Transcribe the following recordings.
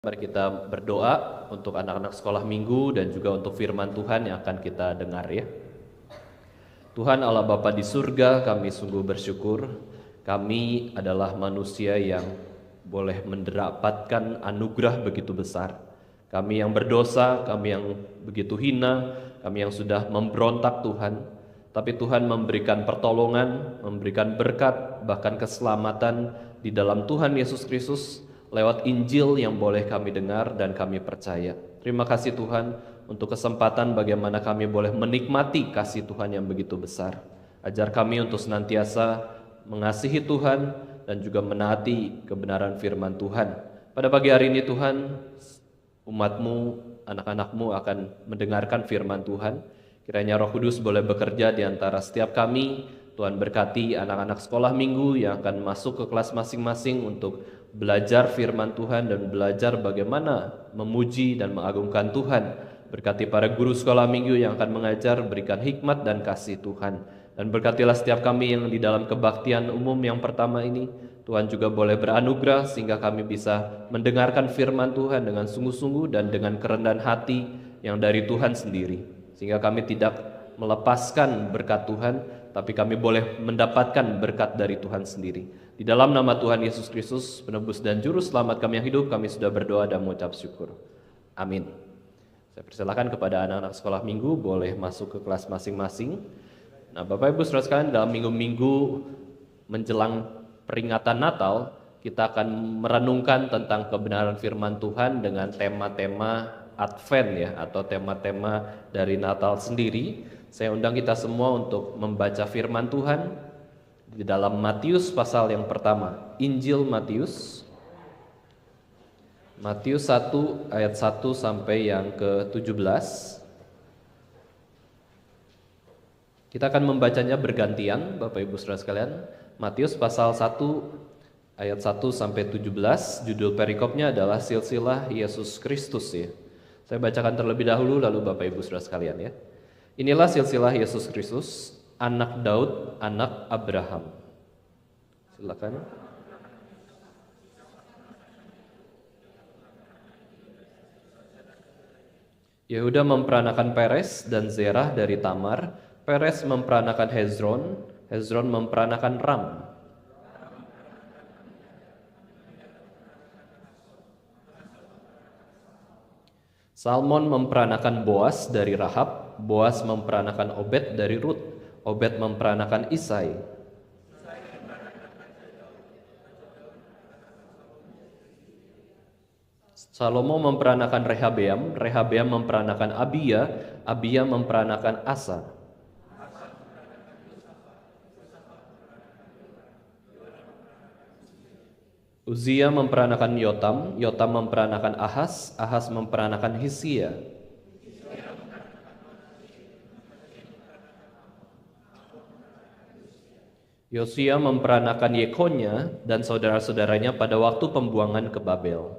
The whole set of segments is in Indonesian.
Mari kita berdoa untuk anak-anak sekolah minggu dan juga untuk firman Tuhan yang akan kita dengar ya. Tuhan Allah Bapa di surga, kami sungguh bersyukur. Kami adalah manusia yang boleh mendapatkan anugerah begitu besar. Kami yang berdosa, kami yang begitu hina, kami yang sudah memberontak Tuhan. Tapi Tuhan memberikan pertolongan, memberikan berkat, bahkan keselamatan di dalam Tuhan Yesus Kristus lewat Injil yang boleh kami dengar dan kami percaya. Terima kasih Tuhan untuk kesempatan bagaimana kami boleh menikmati kasih Tuhan yang begitu besar. Ajar kami untuk senantiasa mengasihi Tuhan dan juga menaati kebenaran firman Tuhan. Pada pagi hari ini Tuhan, umat-Mu, anak-anak-Mu akan mendengarkan firman Tuhan. Kiranya Roh Kudus boleh bekerja di antara setiap kami. Tuhan berkati anak-anak sekolah minggu yang akan masuk ke kelas masing-masing untuk belajar firman Tuhan dan belajar bagaimana memuji dan mengagungkan Tuhan. Berkati para guru sekolah minggu yang akan mengajar, berikan hikmat dan kasih Tuhan. Dan berkatilah setiap kami yang di dalam kebaktian umum yang pertama ini. Tuhan juga boleh beranugerah sehingga kami bisa mendengarkan firman Tuhan dengan sungguh-sungguh dan dengan kerendahan hati yang dari Tuhan sendiri. Sehingga kami tidak melepaskan berkat Tuhan, tapi kami boleh mendapatkan berkat dari Tuhan sendiri. Di dalam nama Tuhan Yesus Kristus, penebus dan juru selamat kami yang hidup, kami sudah berdoa dan mengucap syukur. Amin. Saya persilakan kepada anak-anak sekolah minggu boleh masuk ke kelas masing-masing. Nah, Bapak Ibu saudara sekalian, dalam minggu-minggu menjelang peringatan Natal, kita akan merenungkan tentang kebenaran firman Tuhan dengan tema-tema Advent ya, atau tema-tema dari Natal sendiri. Saya undang kita semua untuk membaca firman Tuhan di dalam Matius pasal yang pertama. Injil Matius 1 ayat 1 sampai yang ke-17. Kita akan membacanya bergantian Bapak Ibu Saudara sekalian. Matius pasal 1 ayat 1 sampai 17. Judul perikopnya adalah Silsilah Yesus Kristus ya. Saya bacakan terlebih dahulu lalu Bapak Ibu Saudara sekalian ya. Inilah silsilah Yesus Kristus, anak Daud, anak Abraham. Silakan. Yehuda memperanakan Peres dan Zerah dari Tamar. Peres memperanakan Hezron, Hezron memperanakan Ram. Salmon memperanakan Boas dari Rahab, Boas memperanakan Obed dari Rut, Obed memperanakan Isai. Salomo memperanakan Rehabeam, Rehabeam memperanakan Abiya, Abiya memperanakan Asa. Uzia memperanakan Yotam, Yotam memperanakan Ahas, Ahas memperanakan Hizkia. Yosia memperanakan Yekonya dan saudara-saudaranya pada waktu pembuangan ke Babel.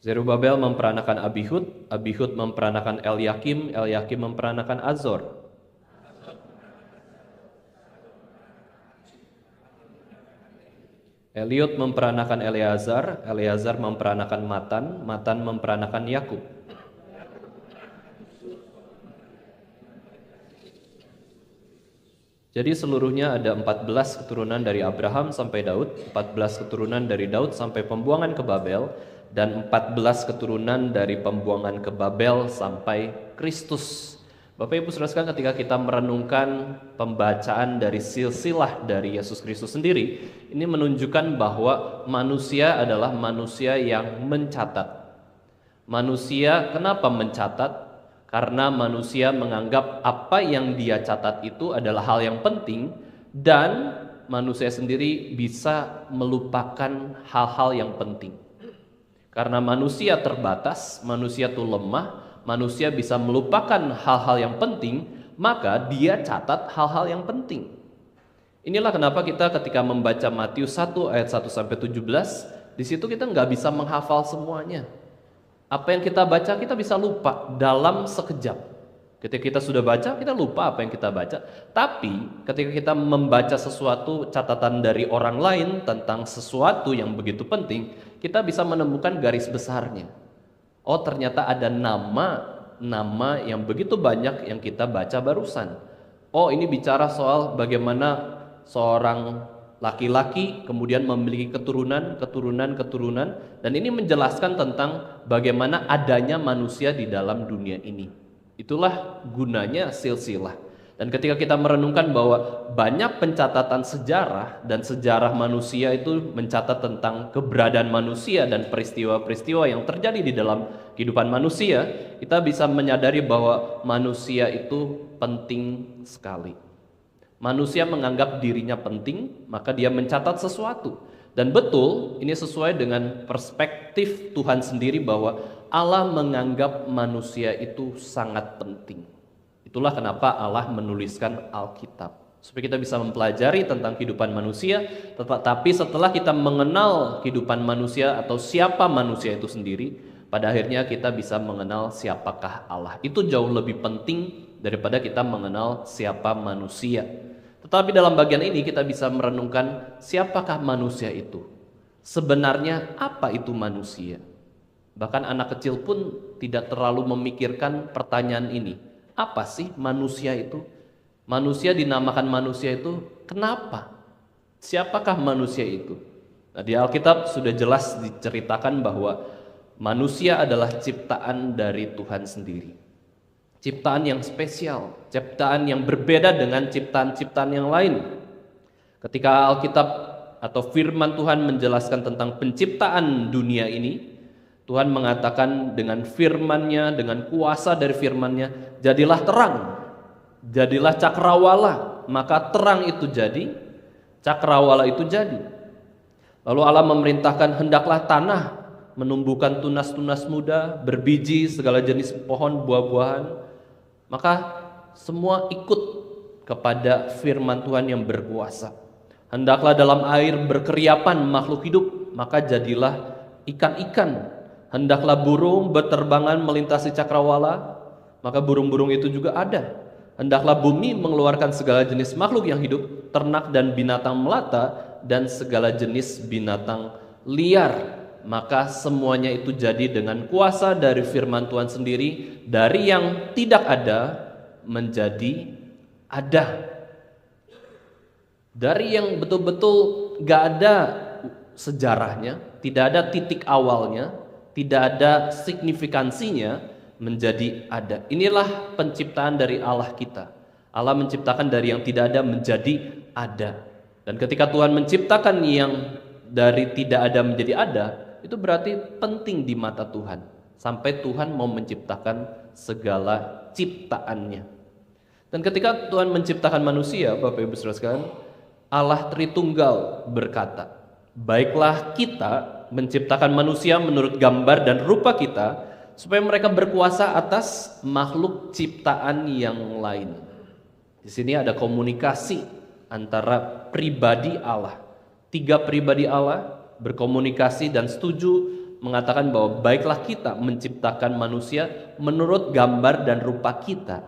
Zerubabel memperanakan Abihud, Abihud memperanakan Elyakim, Elyakim memperanakan Azor. Eliud memperanakan Eleazar, Eleazar memperanakan Matan, Matan memperanakan Yakub. Jadi seluruhnya ada 14 keturunan dari Abraham sampai Daud, 14 keturunan dari Daud sampai pembuangan ke Babel, dan 14 keturunan dari pembuangan ke Babel sampai Kristus. Bapak Ibu Saudara sekalian, ketika kita merenungkan pembacaan dari silsilah dari Yesus Kristus sendiri, ini menunjukkan bahwa manusia adalah manusia yang mencatat. Manusia kenapa mencatat? Karena manusia menganggap apa yang dia catat itu adalah hal yang penting, dan manusia sendiri bisa melupakan hal-hal yang penting. Karena manusia terbatas, manusia itu lemah, manusia bisa melupakan hal-hal yang penting, maka dia catat hal-hal yang penting. Inilah kenapa kita ketika membaca Matius 1 ayat 1 sampai 17, di situ kita nggak bisa menghafal semuanya. Apa yang kita baca kita bisa lupa dalam sekejap. Ketika kita sudah baca, kita lupa apa yang kita baca. Tapi ketika kita membaca sesuatu catatan dari orang lain tentang sesuatu yang begitu penting, kita bisa menemukan garis besarnya. Oh, ternyata ada nama yang begitu banyak yang kita baca barusan. Oh, ini bicara soal bagaimana seorang laki-laki kemudian memiliki keturunan, dan ini menjelaskan tentang bagaimana adanya manusia di dalam dunia ini. Itulah gunanya silsilah. Dan ketika kita merenungkan bahwa banyak pencatatan sejarah dan sejarah manusia itu mencatat tentang keberadaan manusia dan peristiwa-peristiwa yang terjadi di dalam kehidupan manusia, kita bisa menyadari bahwa manusia itu penting sekali. Manusia menganggap dirinya penting, maka dia mencatat sesuatu. Dan betul, ini sesuai dengan perspektif Tuhan sendiri bahwa Allah menganggap manusia itu sangat penting. Itulah kenapa Allah menuliskan Alkitab, supaya kita bisa mempelajari tentang kehidupan manusia. Tetapi setelah kita mengenal kehidupan manusia atau siapa manusia itu sendiri, pada akhirnya kita bisa mengenal siapakah Allah. Itu jauh lebih penting daripada kita mengenal siapa manusia. Tetapi dalam bagian ini kita bisa merenungkan siapakah manusia itu. Sebenarnya apa itu manusia? Bahkan anak kecil pun tidak terlalu memikirkan pertanyaan ini. Apa sih manusia itu? Manusia dinamakan manusia itu kenapa? Siapakah manusia itu? Nah, di Alkitab sudah jelas diceritakan bahwa manusia adalah ciptaan dari Tuhan sendiri. Ciptaan yang spesial, ciptaan yang berbeda dengan ciptaan-ciptaan yang lain. Ketika Alkitab atau firman Tuhan menjelaskan tentang penciptaan dunia ini, Tuhan mengatakan dengan firman-Nya, dengan kuasa dari firman-Nya, jadilah terang, jadilah cakrawala, maka terang itu jadi, cakrawala itu jadi. Lalu Allah memerintahkan hendaklah tanah menumbuhkan tunas-tunas muda, berbiji segala jenis pohon buah-buahan. Maka semua ikut kepada firman Tuhan yang berkuasa. Hendaklah dalam air berkeriapan makhluk hidup, maka jadilah ikan-ikan. Hendaklah burung berterbangan melintasi cakrawala, maka burung-burung itu juga ada. Hendaklah bumi mengeluarkan segala jenis makhluk yang hidup, ternak dan binatang melata, dan segala jenis binatang liar. Maka semuanya itu jadi dengan kuasa dari firman Tuhan sendiri. Dari yang tidak ada menjadi ada. Dari yang betul-betul gak ada sejarahnya, tidak ada titik awalnya, tidak ada signifikansinya, menjadi ada. Inilah penciptaan dari Allah kita. Allah menciptakan dari yang tidak ada menjadi ada. Dan ketika Tuhan menciptakan yang dari tidak ada menjadi ada, itu berarti penting di mata Tuhan. Sampai Tuhan mau menciptakan segala ciptaannya. Dan ketika Tuhan menciptakan manusia, Bapak Ibu Saudara sekalian, Allah Tritunggal berkata, baiklah kita menciptakan manusia menurut gambar dan rupa kita, supaya mereka berkuasa atas makhluk ciptaan yang lain. Di sini ada komunikasi antara pribadi Allah. 3 pribadi Allah berkomunikasi dan setuju mengatakan bahwa baiklah kita menciptakan manusia menurut gambar dan rupa kita.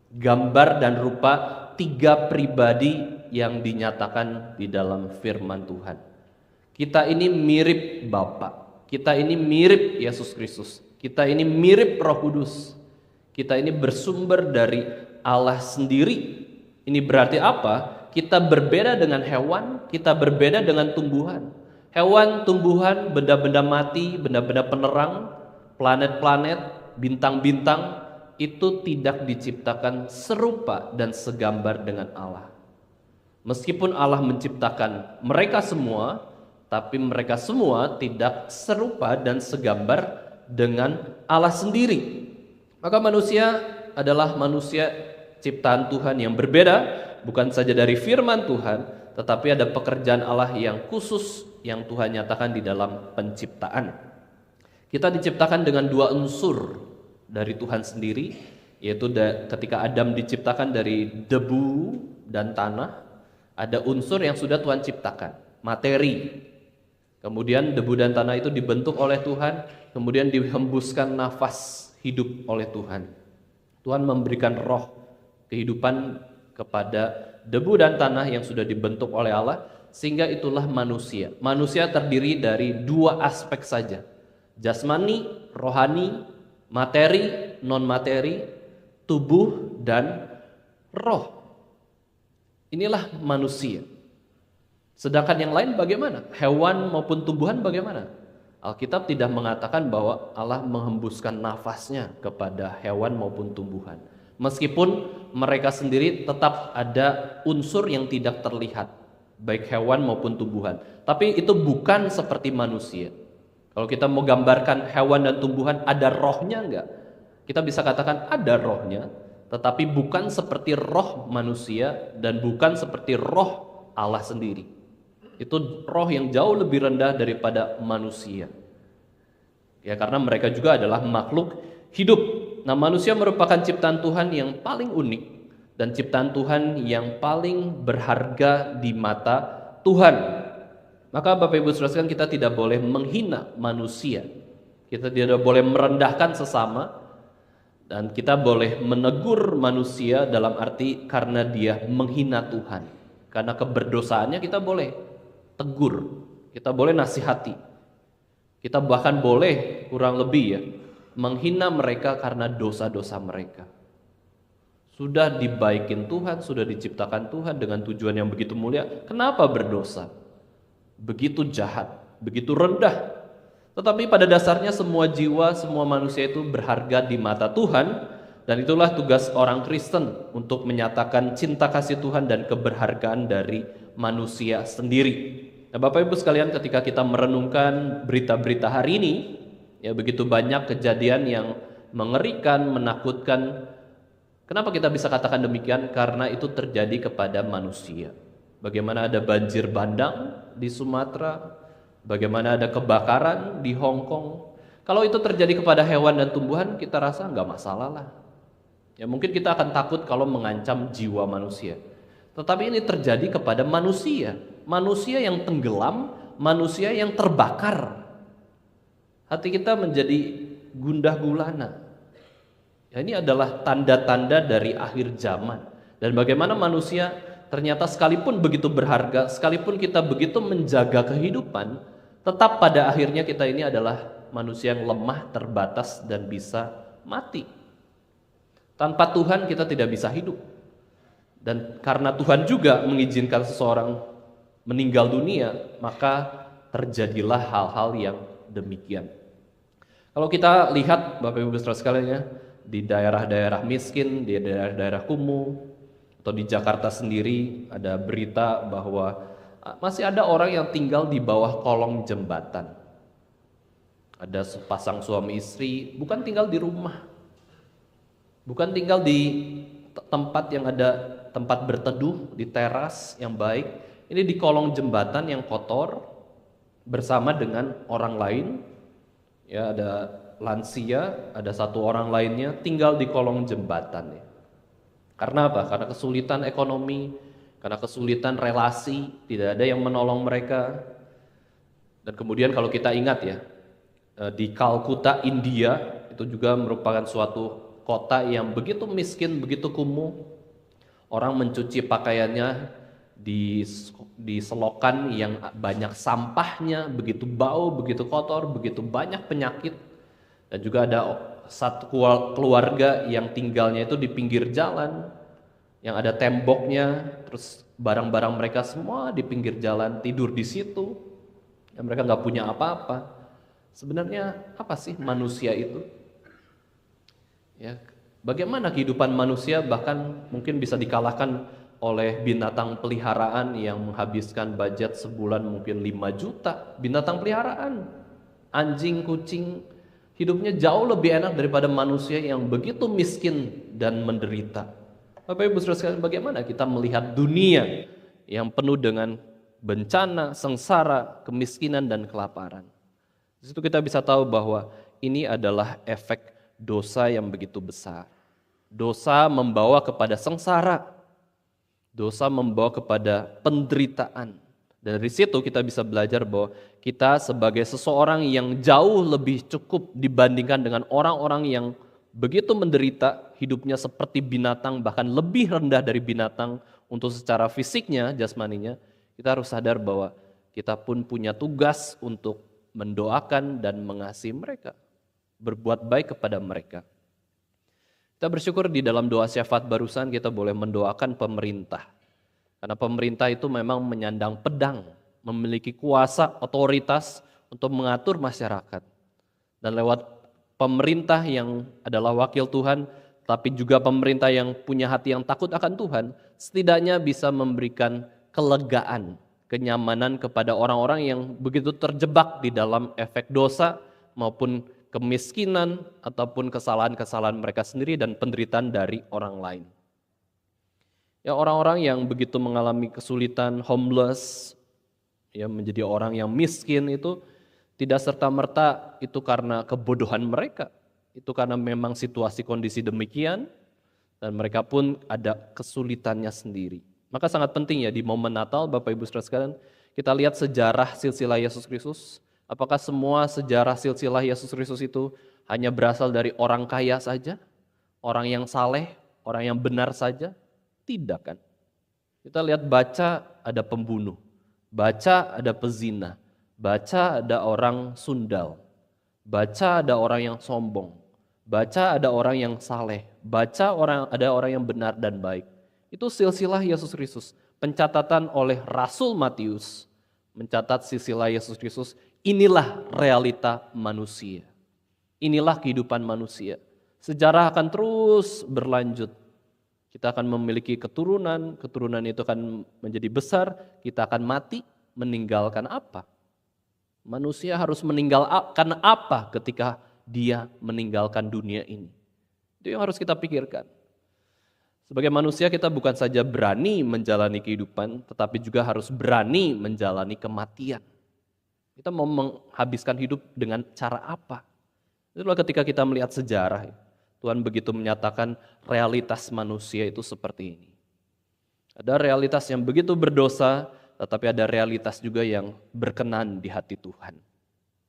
Gambar dan rupa 3 pribadi yang dinyatakan di dalam firman Tuhan. Kita ini mirip Bapa, kita ini mirip Yesus Kristus, kita ini mirip Roh Kudus, kita ini bersumber dari Allah sendiri. Ini berarti apa? Kita berbeda dengan hewan, kita berbeda dengan tumbuhan. Hewan, tumbuhan, benda-benda mati, benda-benda penerang, planet-planet, bintang-bintang, itu tidak diciptakan serupa dan segambar dengan Allah. Meskipun Allah menciptakan mereka semua, tapi mereka semua tidak serupa dan segambar dengan Allah sendiri. Maka manusia adalah manusia ciptaan Tuhan yang berbeda, bukan saja dari firman Tuhan, tetapi ada pekerjaan Allah yang khusus yang Tuhan nyatakan di dalam penciptaan. Kita diciptakan dengan 2 unsur dari Tuhan sendiri, yaitu ketika Adam diciptakan dari debu dan tanah, ada unsur yang sudah Tuhan ciptakan, materi. Kemudian debu dan tanah itu dibentuk oleh Tuhan, kemudian dihembuskan nafas hidup oleh Tuhan. Tuhan memberikan roh kehidupan kepada debu dan tanah yang sudah dibentuk oleh Allah, sehingga itulah manusia. Manusia terdiri dari dua aspek saja, jasmani, rohani, materi, non-materi, tubuh dan roh. Inilah manusia. Sedangkan yang lain bagaimana? Hewan maupun tumbuhan bagaimana? Alkitab tidak mengatakan bahwa Allah menghembuskan nafasnya kepada hewan maupun tumbuhan. Meskipun mereka sendiri tetap ada unsur yang tidak terlihat, baik hewan maupun tumbuhan. Tapi itu bukan seperti manusia. Kalau kita mau gambarkan hewan dan tumbuhan, ada rohnya enggak? Kita bisa katakan ada rohnya, tetapi bukan seperti roh manusia dan bukan seperti roh Allah sendiri. Itu roh yang jauh lebih rendah daripada manusia. Ya, karena mereka juga adalah makhluk hidup. Nah, manusia merupakan ciptaan Tuhan yang paling unik dan ciptaan Tuhan yang paling berharga di mata Tuhan. Maka Bapak Ibu Saudara sekalian, kita tidak boleh menghina manusia. Kita tidak boleh merendahkan sesama, dan kita boleh menegur manusia dalam arti karena dia menghina Tuhan. Karena keberdosaannya kita boleh tegur, kita boleh nasihati, kita bahkan boleh kurang lebih ya menghina mereka karena dosa-dosa mereka. Sudah dibaikin Tuhan, sudah diciptakan Tuhan dengan tujuan yang begitu mulia, kenapa berdosa? Begitu jahat, begitu rendah. Tetapi pada dasarnya semua jiwa, semua manusia itu berharga di mata Tuhan, dan itulah tugas orang Kristen untuk menyatakan cinta kasih Tuhan dan keberhargaan dari manusia sendiri. Nah, Bapak Ibu sekalian, ketika kita merenungkan berita-berita hari ini, ya begitu banyak kejadian yang mengerikan, menakutkan. Kenapa kita bisa katakan demikian? Karena itu terjadi kepada manusia. Bagaimana ada banjir bandang di Sumatera, bagaimana ada kebakaran di Hong Kong. Kalau itu terjadi kepada hewan dan tumbuhan, kita rasa nggak masalah lah. Ya mungkin kita akan takut kalau mengancam jiwa manusia. Tetapi ini terjadi kepada manusia. Manusia yang tenggelam, manusia yang terbakar. Hati kita menjadi gundah gulana. Ya, ini adalah tanda-tanda dari akhir zaman. Dan bagaimana manusia ternyata sekalipun begitu berharga, sekalipun kita begitu menjaga kehidupan, tetap pada akhirnya kita ini adalah manusia yang lemah, terbatas, dan bisa mati. Tanpa Tuhan kita tidak bisa hidup. Dan karena Tuhan juga mengizinkan seseorang meninggal dunia, maka terjadilah hal-hal yang demikian. Kalau kita lihat Bapak Ibu Saudara sekalian ya, di daerah-daerah miskin, di daerah-daerah kumuh, atau di Jakarta sendiri ada berita bahwa masih ada orang yang tinggal di bawah kolong jembatan. Ada sepasang suami istri, bukan tinggal di rumah, bukan tinggal di tempat yang ada tempat berteduh, di teras yang baik. Ini di kolong jembatan yang kotor bersama dengan orang lain. Ya, ada lansia, ada satu orang lainnya tinggal di kolong jembatan ya. Karena apa? Karena kesulitan ekonomi, karena kesulitan relasi, tidak ada yang menolong mereka. Dan kemudian kalau kita ingat ya, di Kalkuta, India, itu juga merupakan suatu kota yang begitu miskin, begitu kumuh. Orang mencuci pakaiannya di selokan yang banyak sampahnya, begitu bau, begitu kotor, begitu banyak penyakit. Dan juga ada satu keluarga yang tinggalnya itu di pinggir jalan, yang ada temboknya, terus barang-barang mereka semua di pinggir jalan, tidur di situ, dan mereka nggak punya apa-apa. Sebenarnya apa sih manusia itu? Ya, bagaimana kehidupan manusia bahkan mungkin bisa dikalahkan oleh binatang peliharaan yang menghabiskan budget sebulan mungkin 5 juta. Binatang peliharaan, anjing, kucing, hidupnya jauh lebih enak daripada manusia yang begitu miskin dan menderita. Bapak Ibu Saudara sekalian, bagaimana kita melihat dunia yang penuh dengan bencana, sengsara, kemiskinan, dan kelaparan. Di situ kita bisa tahu bahwa ini adalah efek dosa yang begitu besar. Dosa membawa kepada sengsara. Dosa membawa kepada penderitaan. Dan dari situ kita bisa belajar bahwa kita sebagai seseorang yang jauh lebih cukup dibandingkan dengan orang-orang yang begitu menderita, hidupnya seperti binatang, bahkan lebih rendah dari binatang untuk secara fisiknya, jasmaninya, kita harus sadar bahwa kita pun punya tugas untuk mendoakan dan mengasihi mereka, berbuat baik kepada mereka. Kita bersyukur di dalam doa syafaat barusan kita boleh mendoakan pemerintah. Karena pemerintah itu memang menyandang pedang, memiliki kuasa, otoritas untuk mengatur masyarakat. Dan lewat pemerintah yang adalah wakil Tuhan, tapi juga pemerintah yang punya hati yang takut akan Tuhan, setidaknya bisa memberikan kelegaan, kenyamanan kepada orang-orang yang begitu terjebak di dalam efek dosa maupun kemiskinan ataupun kesalahan-kesalahan mereka sendiri dan penderitaan dari orang lain. Ya, orang-orang yang begitu mengalami kesulitan, homeless, ya menjadi orang yang miskin itu tidak serta-merta itu karena kebodohan mereka. Itu karena memang situasi kondisi demikian dan mereka pun ada kesulitannya sendiri. Maka sangat penting ya di momen Natal Bapak Ibu Saudara sekalian, kita lihat sejarah silsilah Yesus Kristus. Apakah semua sejarah silsilah Yesus Kristus itu hanya berasal dari orang kaya saja? Orang yang saleh, orang yang benar saja? Tidak kan? Kita lihat baca ada pembunuh, baca ada pezina, baca ada orang sundal, baca ada orang yang sombong, baca ada orang yang saleh, baca ada orang yang benar dan baik. Itu silsilah Yesus Kristus. Pencatatan oleh Rasul Matius mencatat silsilah Yesus Kristus. Inilah realita manusia. Inilah kehidupan manusia. Sejarah akan terus berlanjut. Kita akan memiliki keturunan, keturunan itu akan menjadi besar, kita akan mati, meninggalkan apa? Manusia harus meninggalkan apa ketika dia meninggalkan dunia ini? Itu yang harus kita pikirkan. Sebagai manusia kita bukan saja berani menjalani kehidupan, tetapi juga harus berani menjalani kematian. Kita mau menghabiskan hidup dengan cara apa? Itulah ketika kita melihat sejarah, Tuhan begitu menyatakan realitas manusia itu seperti ini. Ada realitas yang begitu berdosa, tetapi ada realitas juga yang berkenan di hati Tuhan.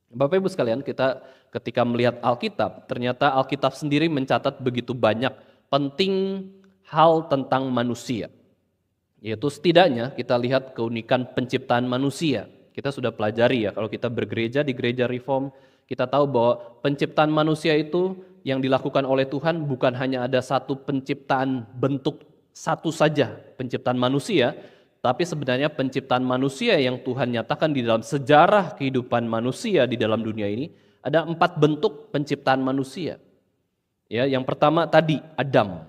Bapak Ibu sekalian, kita ketika melihat Alkitab, ternyata Alkitab sendiri mencatat begitu banyak penting hal tentang manusia. Yaitu setidaknya kita lihat keunikan penciptaan manusia. Kita sudah pelajari ya, kalau kita bergereja di gereja Reform, kita tahu bahwa penciptaan manusia itu yang dilakukan oleh Tuhan bukan hanya ada satu penciptaan bentuk satu saja penciptaan manusia, tapi sebenarnya penciptaan manusia yang Tuhan nyatakan di dalam sejarah kehidupan manusia di dalam dunia ini ada 4 bentuk penciptaan manusia. Ya, yang pertama tadi Adam,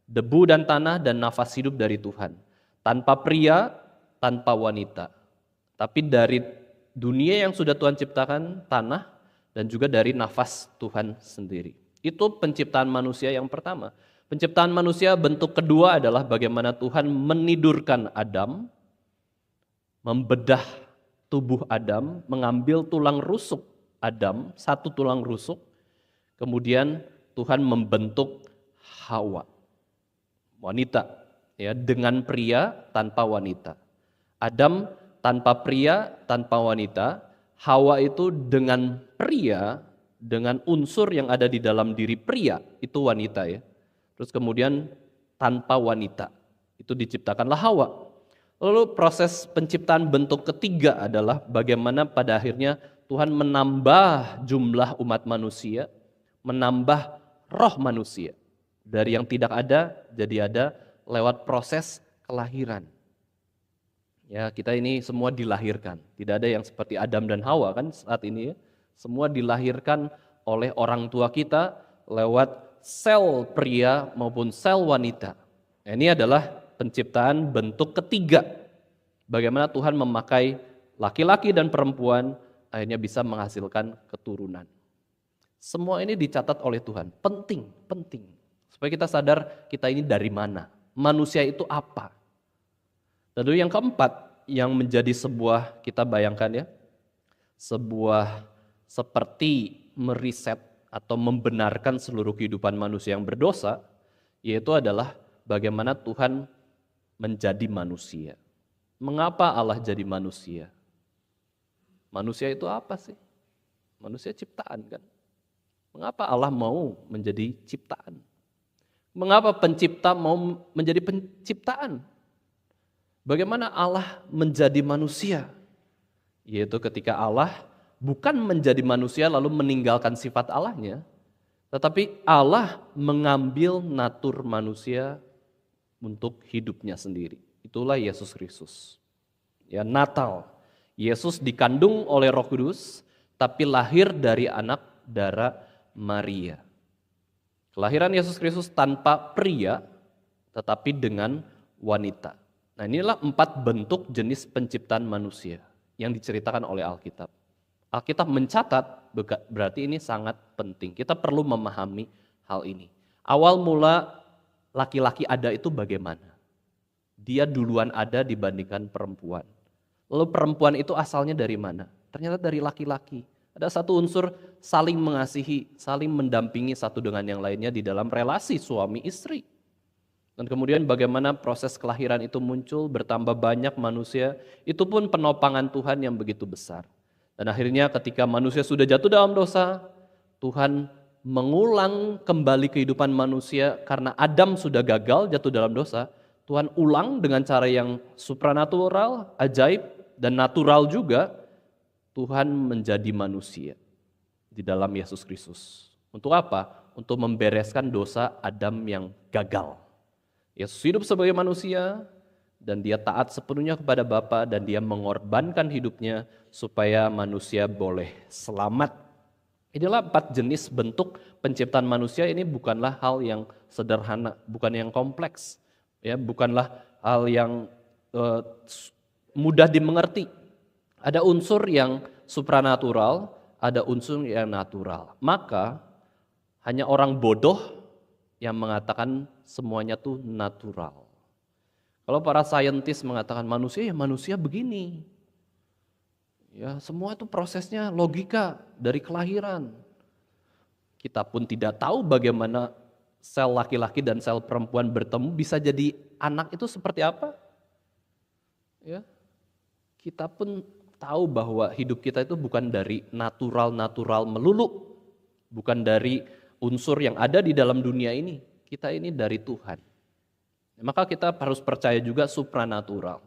debu dan tanah dan nafas hidup dari Tuhan, tanpa pria, tanpa wanita. Tapi dari dunia yang sudah Tuhan ciptakan, tanah dan juga dari nafas Tuhan sendiri. Itu penciptaan manusia yang pertama. Penciptaan manusia bentuk kedua adalah bagaimana Tuhan menidurkan Adam, membedah tubuh Adam, mengambil tulang rusuk Adam, satu tulang rusuk, kemudian Tuhan membentuk Hawa, wanita, ya, dengan pria tanpa wanita. Adam tanpa pria, tanpa wanita. Hawa itu dengan pria, dengan unsur yang ada di dalam diri pria, itu wanita ya. Terus kemudian tanpa wanita, itu diciptakanlah Hawa. Lalu proses penciptaan bentuk ketiga adalah bagaimana pada akhirnya Tuhan menambah jumlah umat manusia, menambah roh manusia. Dari yang tidak ada jadi ada lewat proses kelahiran. Ya, kita ini semua dilahirkan. Tidak ada yang seperti Adam dan Hawa kan saat ini ya. Semua dilahirkan oleh orang tua kita lewat sel pria maupun sel wanita. Nah, ini adalah penciptaan bentuk ketiga. Bagaimana Tuhan memakai laki-laki dan perempuan akhirnya bisa menghasilkan keturunan. Semua ini dicatat oleh Tuhan. Penting. Supaya kita sadar kita ini dari mana. Manusia itu apa. Lalu yang keempat yang menjadi sebuah, kita bayangkan ya, sebuah seperti meriset atau membenarkan seluruh kehidupan manusia yang berdosa, yaitu adalah bagaimana Tuhan menjadi manusia. Mengapa Allah jadi manusia? Manusia itu apa sih? Manusia ciptaan kan? Mengapa Allah mau menjadi ciptaan? Mengapa pencipta mau menjadi penciptaan? Bagaimana Allah menjadi manusia? Yaitu ketika Allah bukan menjadi manusia lalu meninggalkan sifat Allahnya, tetapi Allah mengambil natur manusia untuk hidupnya sendiri. Itulah Yesus Kristus. Ya, Natal. Yesus dikandung oleh Roh Kudus, tapi lahir dari anak darah Maria. Kelahiran Yesus Kristus tanpa pria, tetapi dengan wanita. Nah, inilah 4 bentuk jenis penciptaan manusia yang diceritakan oleh Alkitab. Alkitab mencatat, berarti ini sangat penting. Kita perlu memahami hal ini. Awal mula laki-laki ada itu bagaimana? Dia duluan ada dibandingkan perempuan. Lalu perempuan itu asalnya dari mana? Ternyata dari laki-laki. Ada satu unsur saling mengasihi, saling mendampingi satu dengan yang lainnya di dalam relasi suami istri. Dan kemudian bagaimana proses kelahiran itu muncul, bertambah banyak manusia, itu pun penopangan Tuhan yang begitu besar. Dan akhirnya ketika manusia sudah jatuh dalam dosa, Tuhan mengulang kembali kehidupan manusia karena Adam sudah gagal jatuh dalam dosa. Tuhan ulang dengan cara yang supranatural, ajaib, dan natural juga. Tuhan menjadi manusia di dalam Yesus Kristus. Untuk apa? Untuk membereskan dosa Adam yang gagal. Yesus hidup sebagai manusia dan dia taat sepenuhnya kepada Bapa dan dia mengorbankan hidupnya supaya manusia boleh selamat. Inilah 4 jenis bentuk penciptaan manusia. Ini bukanlah hal yang sederhana, bukan yang kompleks, ya, bukanlah hal yang mudah dimengerti. Ada unsur yang supranatural, ada unsur yang natural. Maka hanya orang bodoh yang mengatakan semuanya tuh natural. Kalau para saintis mengatakan manusia, ya manusia begini. Ya, semua itu prosesnya logika dari kelahiran. Kita pun tidak tahu bagaimana sel laki-laki dan sel perempuan bertemu bisa jadi anak itu seperti apa. Ya. Kita pun tahu bahwa hidup kita itu bukan dari natural melulu, bukan dari unsur yang ada di dalam dunia ini. Kita ini dari Tuhan. Maka kita harus percaya juga supranatural.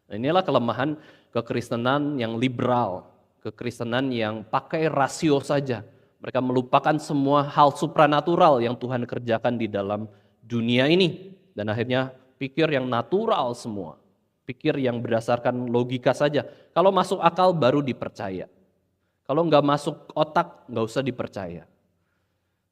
Nah, inilah kelemahan kekristenan yang liberal, kekristenan yang pakai rasio saja. Mereka melupakan semua hal supranatural yang Tuhan kerjakan di dalam dunia ini. Dan akhirnya pikir yang natural semua. Pikir yang berdasarkan logika saja. Kalau masuk akal baru dipercaya. Kalau nggak masuk otak nggak usah dipercaya.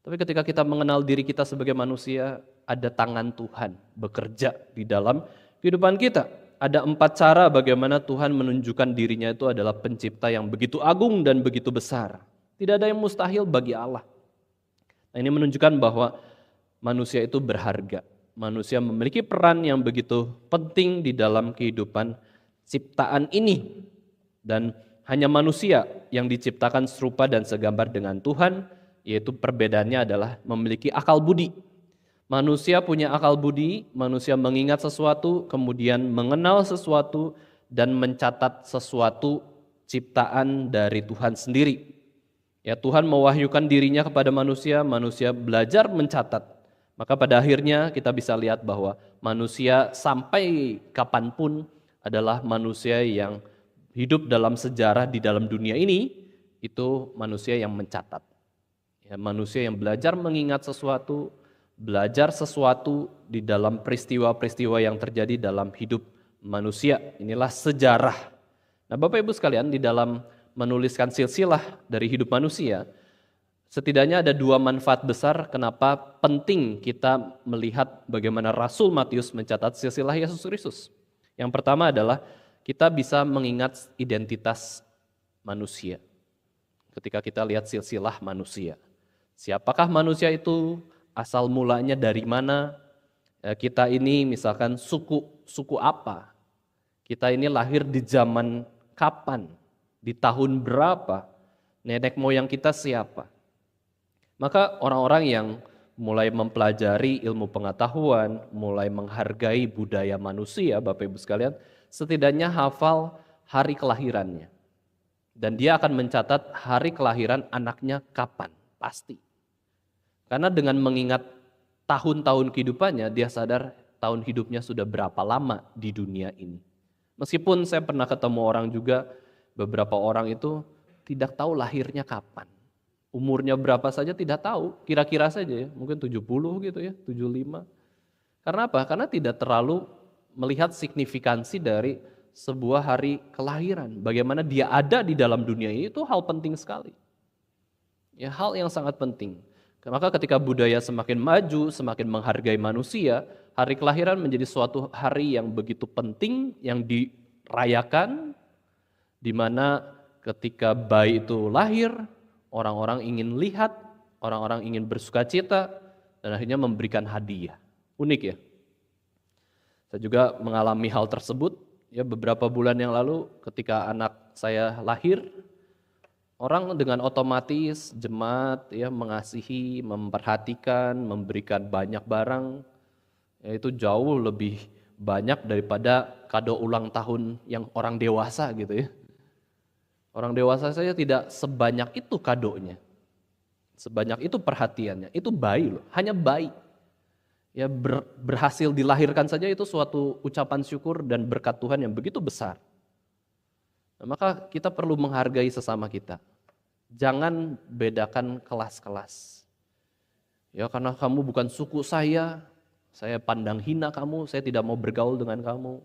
Tapi ketika kita mengenal diri kita sebagai manusia, ada tangan Tuhan bekerja di dalam kehidupan kita. Ada 4 cara bagaimana Tuhan menunjukkan dirinya itu adalah pencipta yang begitu agung dan begitu besar. Tidak ada yang mustahil bagi Allah. Nah, ini menunjukkan bahwa manusia itu berharga. Manusia memiliki peran yang begitu penting di dalam kehidupan ciptaan ini. Dan hanya manusia yang diciptakan serupa dan segambar dengan Tuhan, yaitu perbedaannya adalah memiliki akal budi. Manusia punya akal budi, manusia mengingat sesuatu, kemudian mengenal sesuatu, dan mencatat sesuatu ciptaan dari Tuhan sendiri. Ya, Tuhan mewahyukan dirinya kepada manusia, manusia belajar mencatat. Maka pada akhirnya kita bisa lihat bahwa manusia sampai kapanpun adalah manusia yang hidup dalam sejarah di dalam dunia ini, itu manusia yang mencatat. Ya, manusia yang belajar mengingat sesuatu, belajar sesuatu di dalam peristiwa-peristiwa yang terjadi dalam hidup manusia. Inilah sejarah. Nah, Bapak Ibu sekalian, di dalam menuliskan silsilah dari hidup manusia, setidaknya ada 2 manfaat besar kenapa penting kita melihat bagaimana Rasul Matius mencatat silsilah Yesus Kristus. Yang pertama adalah kita bisa mengingat identitas manusia. Ketika kita lihat silsilah manusia. Siapakah manusia itu? Asal mulanya dari mana? Kita ini misalkan suku apa? Kita ini lahir di zaman kapan? Di tahun berapa? Nenek moyang kita siapa? Maka orang-orang yang mulai mempelajari ilmu pengetahuan, mulai menghargai budaya manusia, Bapak Ibu sekalian, setidaknya hafal hari kelahirannya. Dan dia akan mencatat hari kelahiran anaknya kapan, pasti. Karena dengan mengingat tahun-tahun kehidupannya, dia sadar tahun hidupnya sudah berapa lama di dunia ini. Meskipun saya pernah ketemu orang juga, beberapa orang itu tidak tahu lahirnya kapan. Umurnya berapa saja tidak tahu, kira-kira saja ya, mungkin 70 gitu ya, 75. Karena apa? Karena tidak terlalu melihat signifikansi dari sebuah hari kelahiran. Bagaimana dia ada di dalam dunia ini itu hal penting sekali. Ya, hal yang sangat penting. Maka ketika budaya semakin maju, semakin menghargai manusia, hari kelahiran menjadi suatu hari yang begitu penting, yang dirayakan, di mana ketika bayi itu lahir, orang-orang ingin lihat, orang-orang ingin bersukacita, dan akhirnya memberikan hadiah. Unik ya. Saya juga mengalami hal tersebut, ya beberapa bulan yang lalu ketika anak saya lahir, orang dengan otomatis jemaat ya mengasihi, memperhatikan, memberikan banyak barang, ya itu jauh lebih banyak daripada kado ulang tahun yang orang dewasa gitu ya. Orang dewasa saja tidak sebanyak itu kadonya, sebanyak itu perhatiannya. Itu bayi loh, hanya bayi. Ya berhasil dilahirkan saja itu suatu ucapan syukur dan berkat Tuhan yang begitu besar. Nah, maka kita perlu menghargai sesama kita. Jangan bedakan kelas-kelas. Ya karena kamu bukan suku saya pandang hina kamu, saya tidak mau bergaul dengan kamu.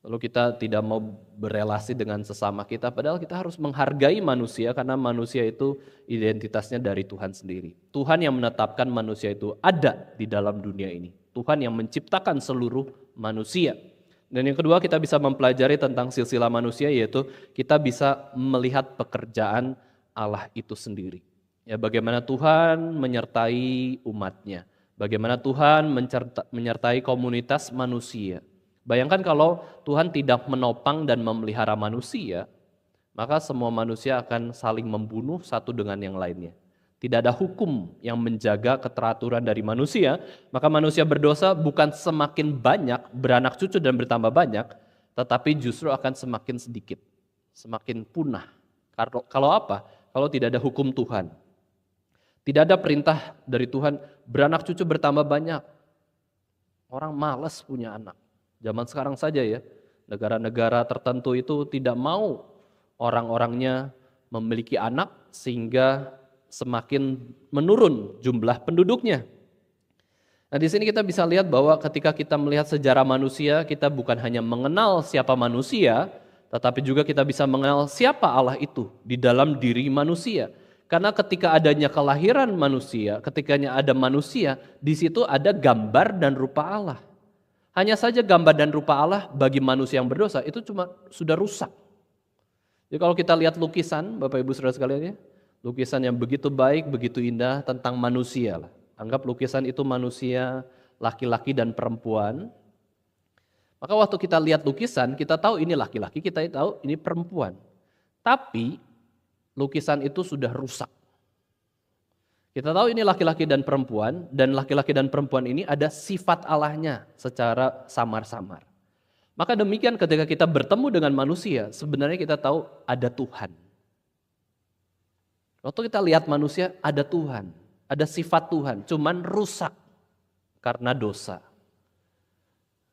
Lalu kita tidak mau berelasi dengan sesama kita, padahal kita harus menghargai manusia karena manusia itu identitasnya dari Tuhan sendiri. Tuhan yang menetapkan manusia itu ada di dalam dunia ini. Tuhan yang menciptakan seluruh manusia. Dan yang kedua kita bisa mempelajari tentang silsilah manusia, yaitu kita bisa melihat pekerjaan Allah itu sendiri. Ya, bagaimana Tuhan menyertai umatnya, bagaimana Tuhan menyertai komunitas manusia. Bayangkan kalau Tuhan tidak menopang dan memelihara manusia, maka semua manusia akan saling membunuh satu dengan yang lainnya. Tidak ada hukum yang menjaga keteraturan dari manusia, maka manusia berdosa bukan semakin banyak, beranak cucu dan bertambah banyak, tetapi justru akan semakin sedikit, semakin punah. Kalau apa? Kalau tidak ada hukum Tuhan. Tidak ada perintah dari Tuhan, beranak cucu bertambah banyak. Orang malas punya anak. Zaman sekarang saja ya, negara-negara tertentu itu tidak mau orang-orangnya memiliki anak sehingga semakin menurun jumlah penduduknya. Nah di sini kita bisa lihat bahwa ketika kita melihat sejarah manusia, kita bukan hanya mengenal siapa manusia, tetapi juga kita bisa mengenal siapa Allah itu di dalam diri manusia. Karena ketika adanya kelahiran manusia, ketika ada manusia, di situ ada gambar dan rupa Allah. Hanya saja gambar dan rupa Allah bagi manusia yang berdosa itu cuma sudah rusak. Jadi kalau kita lihat lukisan, Bapak Ibu Saudara sekalian ya, lukisan yang begitu baik, begitu indah tentang manusia lah. Anggap lukisan itu manusia, laki-laki dan perempuan. Maka waktu kita lihat lukisan, kita tahu ini laki-laki, kita tahu ini perempuan. Tapi lukisan itu sudah rusak. Kita tahu ini laki-laki dan laki-laki dan perempuan ini ada sifat Allahnya secara samar-samar. Maka demikian ketika kita bertemu dengan manusia, sebenarnya kita tahu ada Tuhan. Waktu kita lihat manusia, ada Tuhan, ada sifat Tuhan, cuman rusak karena dosa.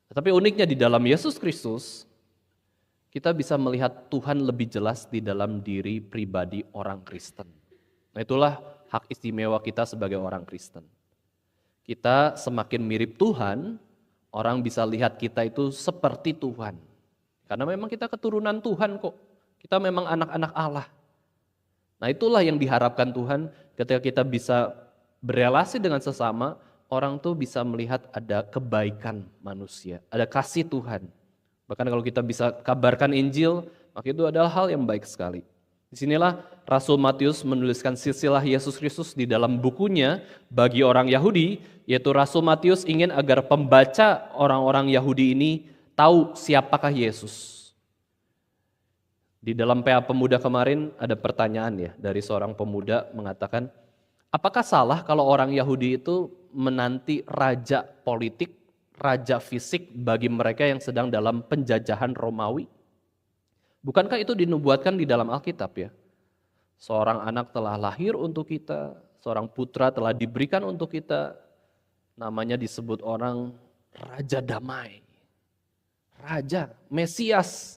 Tetapi uniknya di dalam Yesus Kristus, kita bisa melihat Tuhan lebih jelas di dalam diri pribadi orang Kristen. Nah itulah hak istimewa kita sebagai orang Kristen. Kita semakin mirip Tuhan, orang bisa lihat kita itu seperti Tuhan. Karena memang kita keturunan Tuhan kok. Kita memang anak-anak Allah. Nah itulah yang diharapkan Tuhan ketika kita bisa berelasi dengan sesama, orang tuh bisa melihat ada kebaikan manusia, ada kasih Tuhan. Bahkan kalau kita bisa kabarkan Injil, maka itu adalah hal yang baik sekali. Disinilah Rasul Matius menuliskan silsilah Yesus Kristus di dalam bukunya bagi orang Yahudi, yaitu Rasul Matius ingin agar pembaca orang-orang Yahudi ini tahu siapakah Yesus. Di dalam PA Pemuda kemarin ada pertanyaan ya dari seorang pemuda mengatakan, apakah salah kalau orang Yahudi itu menanti raja politik, raja fisik bagi mereka yang sedang dalam penjajahan Romawi? Bukankah itu dinubuatkan di dalam Alkitab ya? Seorang anak telah lahir untuk kita, seorang putra telah diberikan untuk kita. Namanya disebut orang Raja Damai. Raja, Mesias.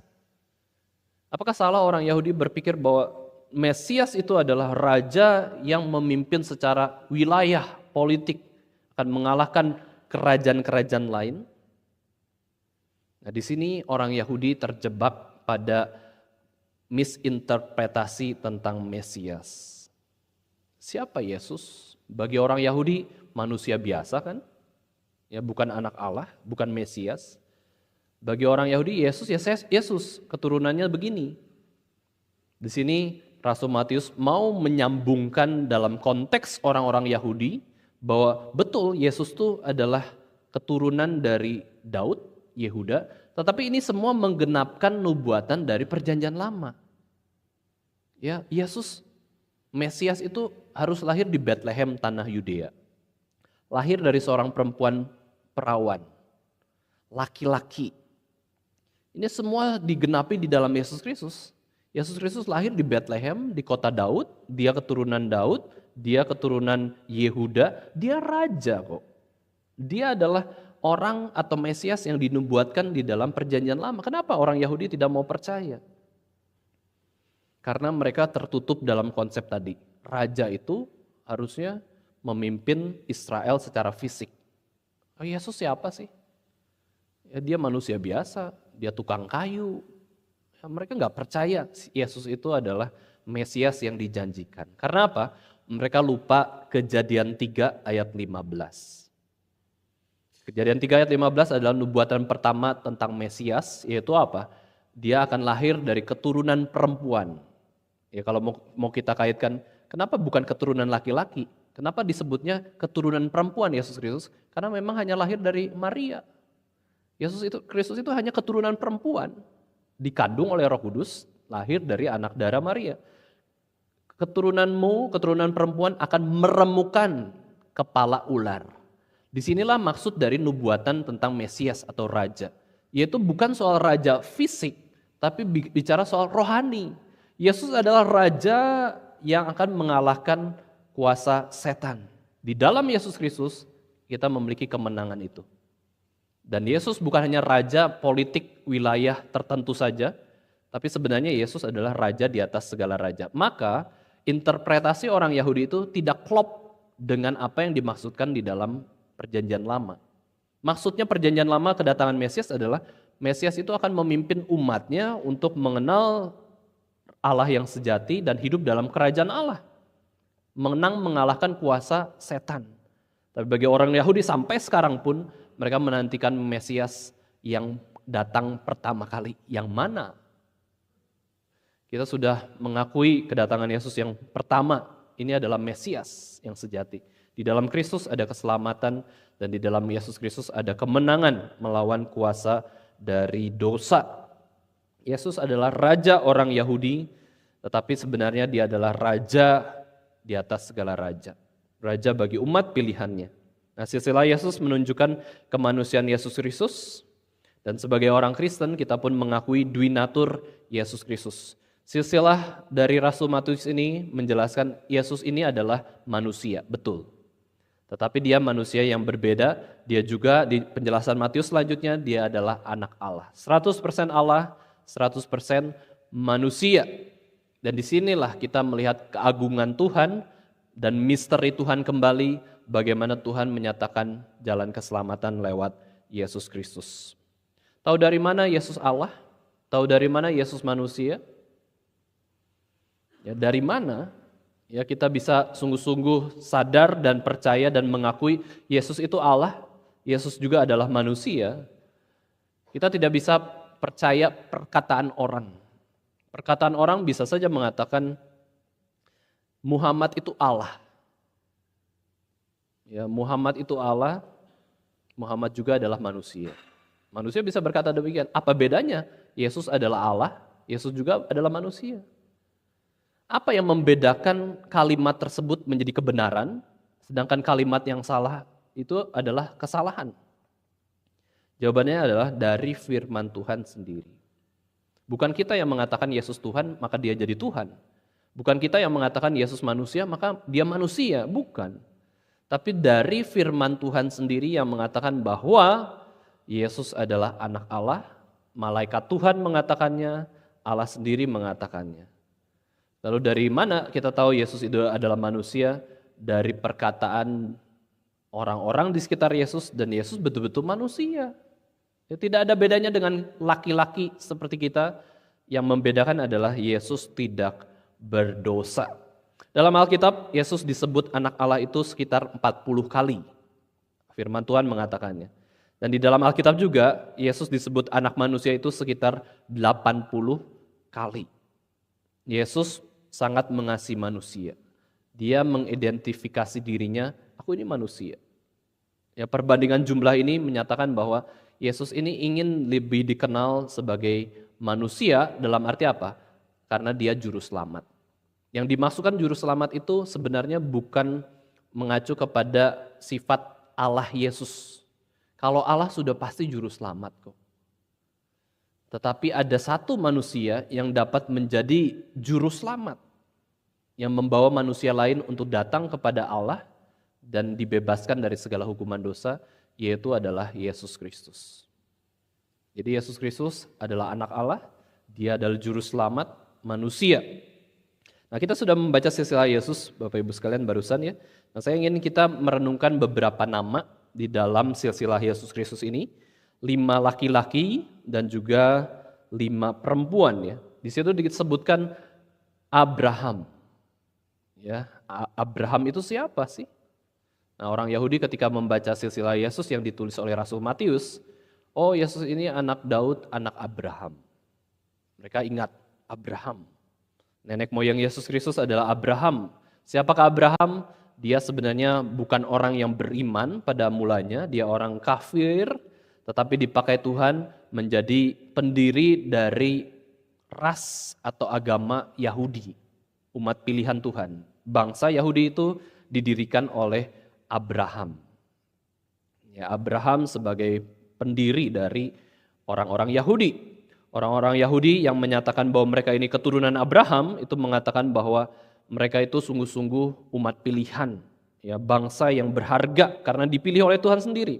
Apakah salah orang Yahudi berpikir bahwa Mesias itu adalah raja yang memimpin secara wilayah politik, akan mengalahkan kerajaan-kerajaan lain? Nah, di sini orang Yahudi terjebak pada misinterpretasi tentang Mesias. Siapa Yesus? Bagi orang Yahudi manusia biasa kan? Ya, bukan anak Allah, bukan Mesias. Bagi orang Yahudi Yesus ya Yesus, keturunannya begini. Di sini Rasul Matius mau menyambungkan dalam konteks orang-orang Yahudi bahwa betul Yesus itu adalah keturunan dari Daud, Yehuda, tetapi ini semua menggenapkan nubuatan dari Perjanjian Lama. Ya, Yesus Mesias itu harus lahir di Bethlehem, tanah Yudea. Lahir dari seorang perempuan perawan, laki-laki. Ini semua digenapi di dalam Yesus Kristus. Yesus Kristus lahir di Bethlehem, di kota Daud, dia keturunan Daud, dia keturunan Yehuda, dia raja kok. Dia adalah orang atau Mesias yang dinubuatkan di dalam Perjanjian Lama. Kenapa orang Yahudi tidak mau percaya? Karena mereka tertutup dalam konsep tadi. Raja itu harusnya memimpin Israel secara fisik. Oh, Yesus siapa sih? Ya, dia manusia biasa, dia tukang kayu. Ya, mereka nggak percaya Yesus itu adalah Mesias yang dijanjikan. Karena apa? Mereka lupa Kejadian 3 ayat 15. Kejadian 3 ayat 15 adalah nubuatan pertama tentang Mesias, yaitu apa? Dia akan lahir dari keturunan perempuan. Ya, kalau mau kita kaitkan, kenapa bukan keturunan laki-laki? Kenapa disebutnya keturunan perempuan Yesus Kristus? Karena memang hanya lahir dari Maria. Kristus itu hanya keturunan perempuan, dikandung oleh Roh Kudus, lahir dari anak darah Maria. Keturunanmu, keturunan perempuan akan meremukan kepala ular. Disinilah maksud dari nubuatan tentang Mesias atau Raja. Yaitu bukan soal raja fisik, tapi bicara soal rohani. Yesus adalah Raja yang akan mengalahkan kuasa setan. Di dalam Yesus Kristus kita memiliki kemenangan itu. Dan Yesus bukan hanya raja politik wilayah tertentu saja, tapi sebenarnya Yesus adalah raja di atas segala raja. Maka interpretasi orang Yahudi itu tidak klop dengan apa yang dimaksudkan di dalam Perjanjian Lama. Maksudnya Perjanjian Lama kedatangan Mesias adalah Mesias itu akan memimpin umatnya untuk mengenal Allah yang sejati dan hidup dalam kerajaan Allah. Mengalahkan kuasa setan. Tapi bagi orang Yahudi sampai sekarang pun mereka menantikan Mesias yang datang pertama kali. Yang mana? Kita sudah mengakui kedatangan Yesus yang pertama. Ini adalah Mesias yang sejati. Di dalam Kristus ada keselamatan dan di dalam Yesus Kristus ada kemenangan melawan kuasa dari dosa. Yesus adalah raja orang Yahudi, tetapi sebenarnya dia adalah raja di atas segala raja. Raja bagi umat pilihannya. Nah, silsilah Yesus menunjukkan kemanusiaan Yesus Kristus, dan sebagai orang Kristen kita pun mengakui duinatur Yesus Kristus. Silsilah dari Rasul Matius ini menjelaskan Yesus ini adalah manusia, betul. Tetapi dia manusia yang berbeda, dia juga di penjelasan Matius selanjutnya dia adalah anak Allah. 100% Allah, 100% manusia. Dan disinilah kita melihat keagungan Tuhan dan misteri Tuhan kembali, bagaimana Tuhan menyatakan jalan keselamatan lewat Yesus Kristus. Tahu dari mana Yesus Allah? Tahu dari mana Yesus manusia? Ya, dari mana? Ya, kita bisa sungguh-sungguh sadar dan percaya dan mengakui Yesus itu Allah, Yesus juga adalah manusia. Kita tidak bisa percaya perkataan orang. Perkataan orang bisa saja mengatakan Muhammad itu Allah. Ya, Muhammad itu Allah, Muhammad juga adalah manusia. Manusia bisa berkata demikian. Apa bedanya? Yesus adalah Allah, Yesus juga adalah manusia. Apa yang membedakan kalimat tersebut menjadi kebenaran, sedangkan kalimat yang salah itu adalah kesalahan? Jawabannya adalah dari firman Tuhan sendiri. Bukan kita yang mengatakan Yesus Tuhan, maka dia jadi Tuhan. Bukan kita yang mengatakan Yesus manusia, maka dia manusia, bukan. Tapi dari firman Tuhan sendiri yang mengatakan bahwa Yesus adalah anak Allah, malaikat Tuhan mengatakannya, Allah sendiri mengatakannya. Lalu dari mana kita tahu Yesus itu adalah manusia? Dari perkataan orang-orang di sekitar Yesus, dan Yesus betul-betul manusia. Ya, tidak ada bedanya dengan laki-laki seperti kita. Yang membedakan adalah Yesus tidak berdosa. Dalam Alkitab, Yesus disebut anak Allah itu sekitar 40 kali. Firman Tuhan mengatakannya. Dan di dalam Alkitab juga, Yesus disebut anak manusia itu sekitar 80 kali. Yesus sangat mengasihi manusia. Dia mengidentifikasi dirinya, aku ini manusia. Ya, perbandingan jumlah ini menyatakan bahwa Yesus ini ingin lebih dikenal sebagai manusia dalam arti apa? Karena dia juru selamat. Yang dimaksudkan juru selamat itu sebenarnya bukan mengacu kepada sifat Allah Yesus. Kalau Allah sudah pasti juru selamat kok. Tetapi ada satu manusia yang dapat menjadi juru selamat. Yang membawa manusia lain untuk datang kepada Allah dan dibebaskan dari segala hukuman dosa, yaitu adalah Yesus Kristus. Jadi Yesus Kristus adalah anak Allah, dia adalah juru selamat manusia. Nah, kita sudah membaca silsilah Yesus, Bapak Ibu sekalian barusan ya. Nah, saya ingin kita merenungkan beberapa nama di dalam silsilah Yesus Kristus ini. 5 laki-laki dan juga 5 perempuan ya. Di situ disebutkan Abraham. Ya, Abraham itu siapa sih? Nah, orang Yahudi ketika membaca silsilah Yesus yang ditulis oleh Rasul Matius, oh Yesus ini anak Daud, anak Abraham. Mereka ingat Abraham. Nenek moyang Yesus Kristus adalah Abraham. Siapakah Abraham? Dia sebenarnya bukan orang yang beriman pada mulanya, dia orang kafir, tetapi dipakai Tuhan menjadi pendiri dari ras atau agama Yahudi, umat pilihan Tuhan. Bangsa Yahudi itu didirikan oleh Abraham. Ya, Abraham sebagai pendiri dari orang-orang Yahudi. Orang-orang Yahudi yang menyatakan bahwa mereka ini keturunan Abraham itu mengatakan bahwa mereka itu sungguh-sungguh umat pilihan, ya, bangsa yang berharga karena dipilih oleh Tuhan sendiri.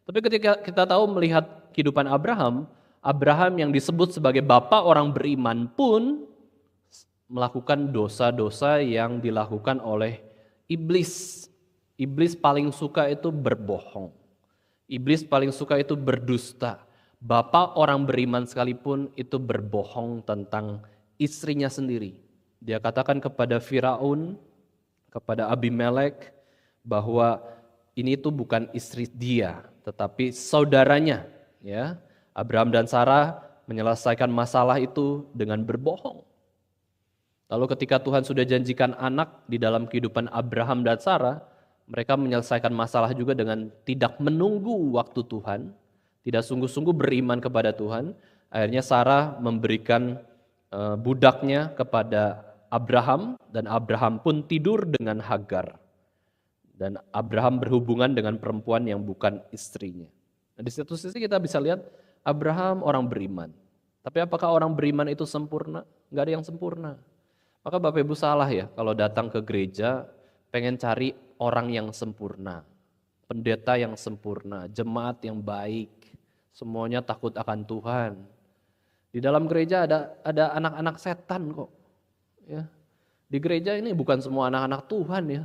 Tapi ketika kita tahu melihat kehidupan Abraham, Abraham yang disebut sebagai bapak orang beriman pun melakukan dosa-dosa yang dilakukan oleh iblis. Iblis paling suka itu berbohong. Iblis paling suka itu berdusta. Bapak orang beriman sekalipun itu berbohong tentang istrinya sendiri. Dia katakan kepada Firaun, kepada Abimelek, bahwa ini tuh bukan istri dia, tetapi saudaranya. Ya, Abraham dan Sarah menyelesaikan masalah itu dengan berbohong. Lalu ketika Tuhan sudah janjikan anak di dalam kehidupan Abraham dan Sarah, mereka menyelesaikan masalah juga dengan tidak menunggu waktu Tuhan, tidak sungguh-sungguh beriman kepada Tuhan. Akhirnya Sarah memberikan budaknya kepada Abraham, dan Abraham pun tidur dengan Hagar. Dan Abraham berhubungan dengan perempuan yang bukan istrinya. Nah, di satu sisi kita bisa lihat Abraham orang beriman. Tapi apakah orang beriman itu sempurna? Enggak ada yang sempurna. Maka Bapak Ibu salah ya kalau datang ke gereja pengen cari orang yang sempurna, pendeta yang sempurna, jemaat yang baik, semuanya takut akan Tuhan. Di dalam gereja ada anak-anak setan kok. Ya. Di gereja ini bukan semua anak-anak Tuhan ya.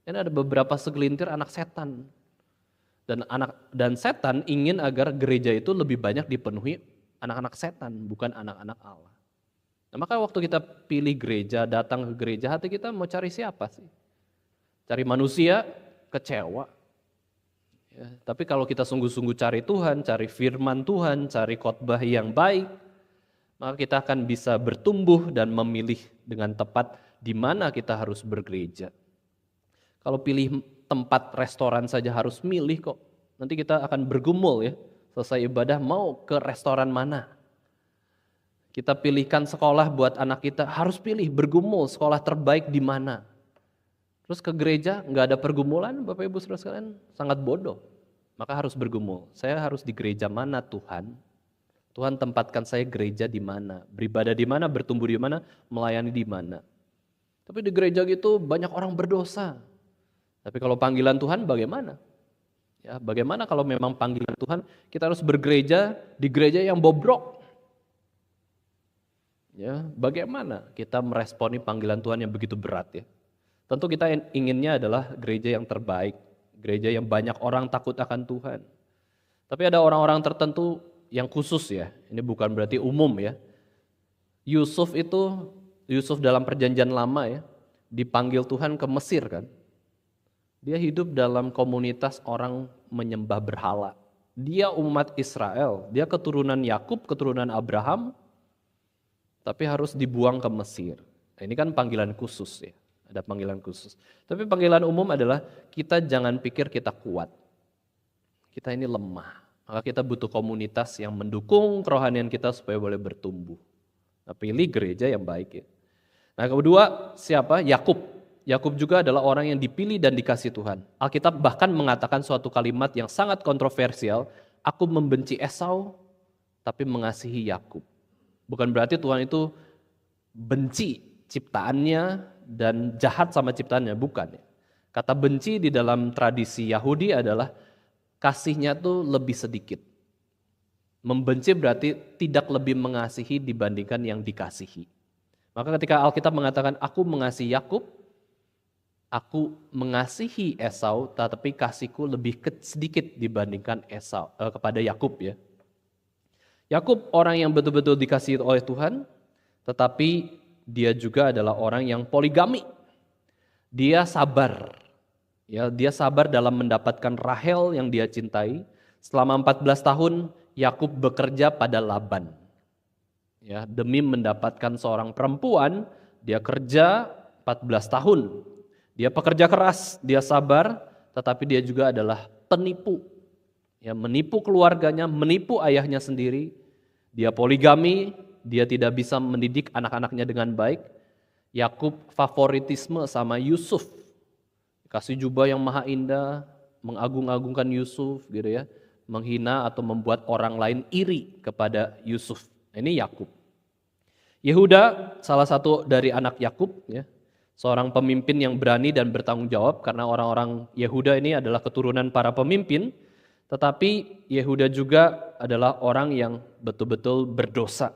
Ini ada beberapa segelintir anak setan. Dan setan ingin agar gereja itu lebih banyak dipenuhi anak-anak setan, bukan anak-anak Allah. Nah, maka waktu kita pilih gereja, datang ke gereja, hati kita mau cari siapa sih? Cari manusia, kecewa. Ya, tapi kalau kita sungguh-sungguh cari Tuhan, cari firman Tuhan, cari khotbah yang baik, maka kita akan bisa bertumbuh dan memilih dengan tepat di mana kita harus bergereja. Kalau pilih tempat restoran saja harus milih kok. Nanti kita akan bergumul ya, selesai ibadah mau ke restoran mana. Kita pilihkan sekolah buat anak kita, harus pilih bergumul sekolah terbaik di mana. Terus ke gereja nggak ada pergumulan, Bapak Ibu Saudara sekalian, sangat bodoh. Maka harus bergumul. Saya harus di gereja mana Tuhan? Tuhan tempatkan saya gereja di mana? Beribadah di mana? Bertumbuh di mana? Melayani di mana? Tapi di gereja gitu banyak orang berdosa. Tapi kalau panggilan Tuhan bagaimana? Ya, bagaimana kalau memang panggilan Tuhan kita harus bergereja di gereja yang bobrok? Ya, bagaimana kita meresponi panggilan Tuhan yang begitu berat ya? Tentu kita inginnya adalah gereja yang terbaik, gereja yang banyak orang takut akan Tuhan. Tapi ada orang-orang tertentu yang khusus ya, ini bukan berarti umum ya. Yusuf dalam perjanjian lama ya, dipanggil Tuhan ke Mesir kan. Dia hidup dalam komunitas orang menyembah berhala. Dia umat Israel, dia keturunan Yakub, keturunan Abraham, tapi harus dibuang ke Mesir. Nah, ini kan panggilan khusus ya, ada panggilan khusus. Tapi panggilan umum adalah kita jangan pikir kita kuat. Kita ini lemah, maka kita butuh komunitas yang mendukung kerohanian kita supaya boleh bertumbuh. Nah, pilih gereja yang baik ya. Nah, kedua siapa? Yakub. Yakub juga adalah orang yang dipilih dan dikasih Tuhan. Alkitab bahkan mengatakan suatu kalimat yang sangat kontroversial, aku membenci Esau tapi mengasihi Yakub. Bukan berarti Tuhan itu benci ciptaannya dan jahat sama ciptaannya, bukan ya. Kata benci di dalam tradisi Yahudi adalah kasihnya tuh lebih sedikit. Membenci berarti tidak lebih mengasihi dibandingkan yang dikasihi. Maka ketika Alkitab mengatakan aku mengasihi Yakub, aku mengasihi Esau, tetapi kasihku lebih sedikit dibandingkan Esau kepada Yakub ya. Yakub orang yang betul-betul dikasihi oleh Tuhan, tetapi dia juga adalah orang yang poligami. Dia sabar. Ya, dia sabar dalam mendapatkan Rahel yang dia cintai. Selama 14 tahun Yakub bekerja pada Laban. Ya, demi mendapatkan seorang perempuan, dia kerja 14 tahun. Dia pekerja keras, dia sabar, tetapi dia juga adalah penipu. Ya, menipu keluarganya, menipu ayahnya sendiri. Dia poligami, dia tidak bisa mendidik anak-anaknya dengan baik. Yakub favoritisme sama Yusuf. Kasih jubah yang maha indah, mengagung-agungkan Yusuf gitu ya. Menghina atau membuat orang lain iri kepada Yusuf. Ini Yakub. Yehuda salah satu dari anak Yakub ya. Seorang pemimpin yang berani dan bertanggung jawab karena orang-orang Yehuda ini adalah keturunan para pemimpin. Tetapi Yehuda juga adalah orang yang betul-betul berdosa.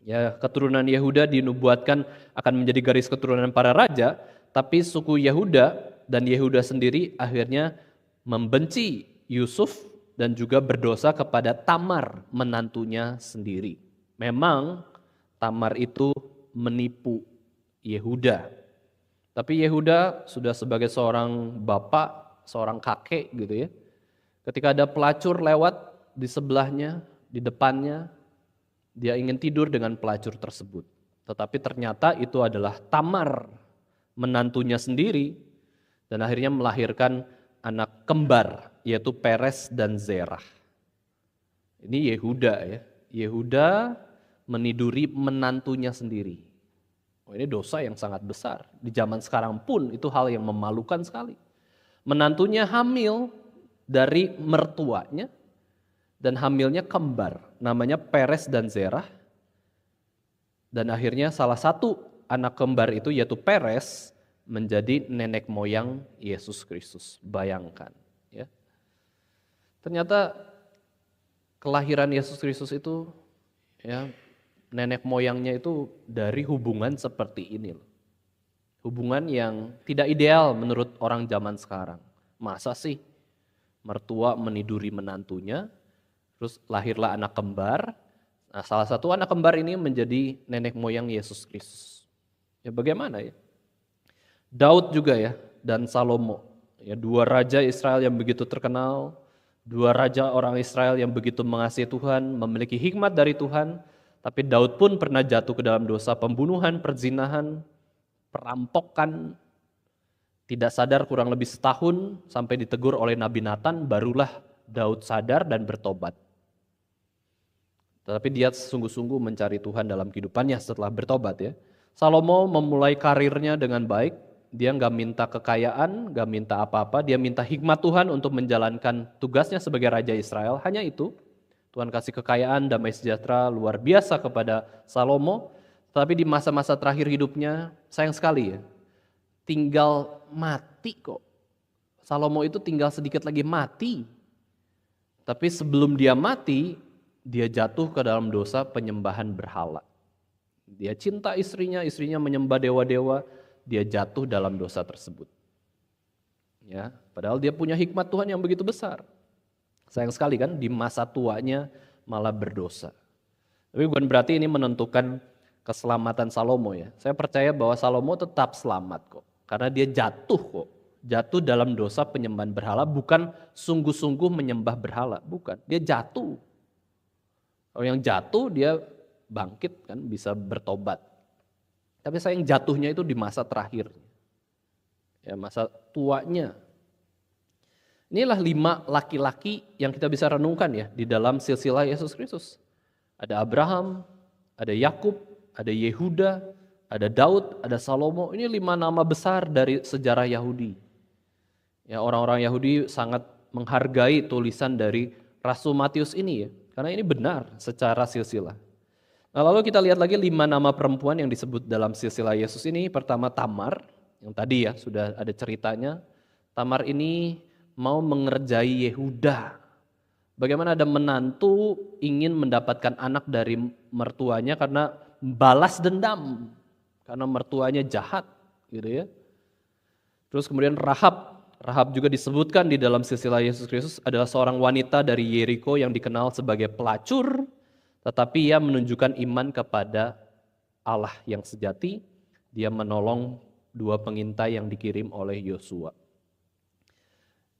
Ya, keturunan Yehuda dinubuatkan akan menjadi garis keturunan para raja, tapi suku Yehuda dan Yehuda sendiri akhirnya membenci Yusuf dan juga berdosa kepada Tamar, menantunya sendiri. Memang Tamar itu menipu Yehuda. Tapi Yehuda sudah sebagai seorang bapak, seorang kakek gitu ya. Ketika ada pelacur lewat di sebelahnya, di depannya, dia ingin tidur dengan pelacur tersebut. Tetapi ternyata itu adalah Tamar, menantunya sendiri, dan akhirnya melahirkan anak kembar, yaitu Peres dan Zerah. Ini Yehuda ya. Yehuda meniduri menantunya sendiri. Oh, ini dosa yang sangat besar. Di zaman sekarang pun itu hal yang memalukan sekali. Menantunya hamil dari mertuanya dan hamilnya kembar, namanya Peres dan Zerah. Dan akhirnya salah satu anak kembar itu yaitu Peres menjadi nenek moyang Yesus Kristus. Bayangkan ya. Ternyata kelahiran Yesus Kristus itu ya, nenek moyangnya itu dari hubungan seperti ini loh. Hubungan yang tidak ideal menurut orang zaman sekarang. Masa sih mertua meniduri menantunya, terus lahirlah anak kembar. Nah, salah satu anak kembar ini menjadi nenek moyang Yesus Kristus. Ya bagaimana ya? Daud juga ya, dan Salomo. Ya, dua raja Israel yang begitu terkenal, dua raja orang Israel yang begitu mengasihi Tuhan, memiliki hikmat dari Tuhan. Tapi Daud pun pernah jatuh ke dalam dosa pembunuhan, perzinahan, perampokan. Tidak sadar kurang lebih setahun sampai ditegur oleh Nabi Nathan, barulah Daud sadar dan bertobat. Tetapi dia sungguh-sungguh mencari Tuhan dalam kehidupannya setelah bertobat ya. Salomo memulai karirnya dengan baik, dia nggak minta kekayaan, nggak minta apa-apa, dia minta hikmat Tuhan untuk menjalankan tugasnya sebagai Raja Israel, hanya itu. Tuhan kasih kekayaan, damai sejahtera luar biasa kepada Salomo, Tapi di masa-masa terakhir hidupnya, sayang sekali ya, tinggal mati kok. Salomo itu tinggal sedikit lagi mati. Tapi sebelum dia mati, dia jatuh ke dalam dosa penyembahan berhala. Dia cinta istrinya menyembah dewa-dewa, dia jatuh dalam dosa tersebut. Ya, padahal dia punya hikmat Tuhan yang begitu besar. Sayang sekali kan, di masa tuanya malah berdosa. Tapi bukan berarti ini menentukan keselamatan Salomo ya. Saya percaya bahwa Salomo tetap selamat kok. Karena dia jatuh kok. Jatuh dalam dosa penyembahan berhala, bukan sungguh-sungguh menyembah berhala, bukan. Dia jatuh. Kalau yang jatuh dia bangkit kan, bisa bertobat. Tapi sayang jatuhnya itu di masa terakhir. Ya, masa tuanya. Inilah 5 laki-laki yang kita bisa renungkan ya di dalam silsilah Yesus Kristus. Ada Abraham, ada Yakub, ada Yehuda, ada Daud, ada Salomo. Ini 5 nama besar dari sejarah Yahudi. Ya, orang-orang Yahudi sangat menghargai tulisan dari Rasul Matius ini ya, karena ini benar secara silsilah. Nah, lalu kita lihat lagi 5 nama perempuan yang disebut dalam silsilah Yesus ini. Pertama Tamar, yang tadi ya sudah ada ceritanya. Tamar ini mau mengerjai Yehuda. Bagaimana ada menantu ingin mendapatkan anak dari mertuanya karena balas dendam, karena mertuanya jahat gitu ya. Terus kemudian Rahab juga disebutkan di dalam silsilah Yesus Kristus adalah seorang wanita dari Yeriko yang dikenal sebagai pelacur, tetapi ia menunjukkan iman kepada Allah yang sejati. Dia menolong 2 pengintai yang dikirim oleh Yosua.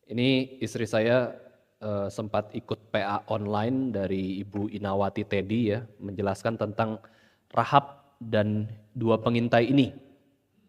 Ini istri saya sempat ikut PA online dari Ibu Inawati Teddy ya, menjelaskan tentang Rahab dan 2 pengintai ini.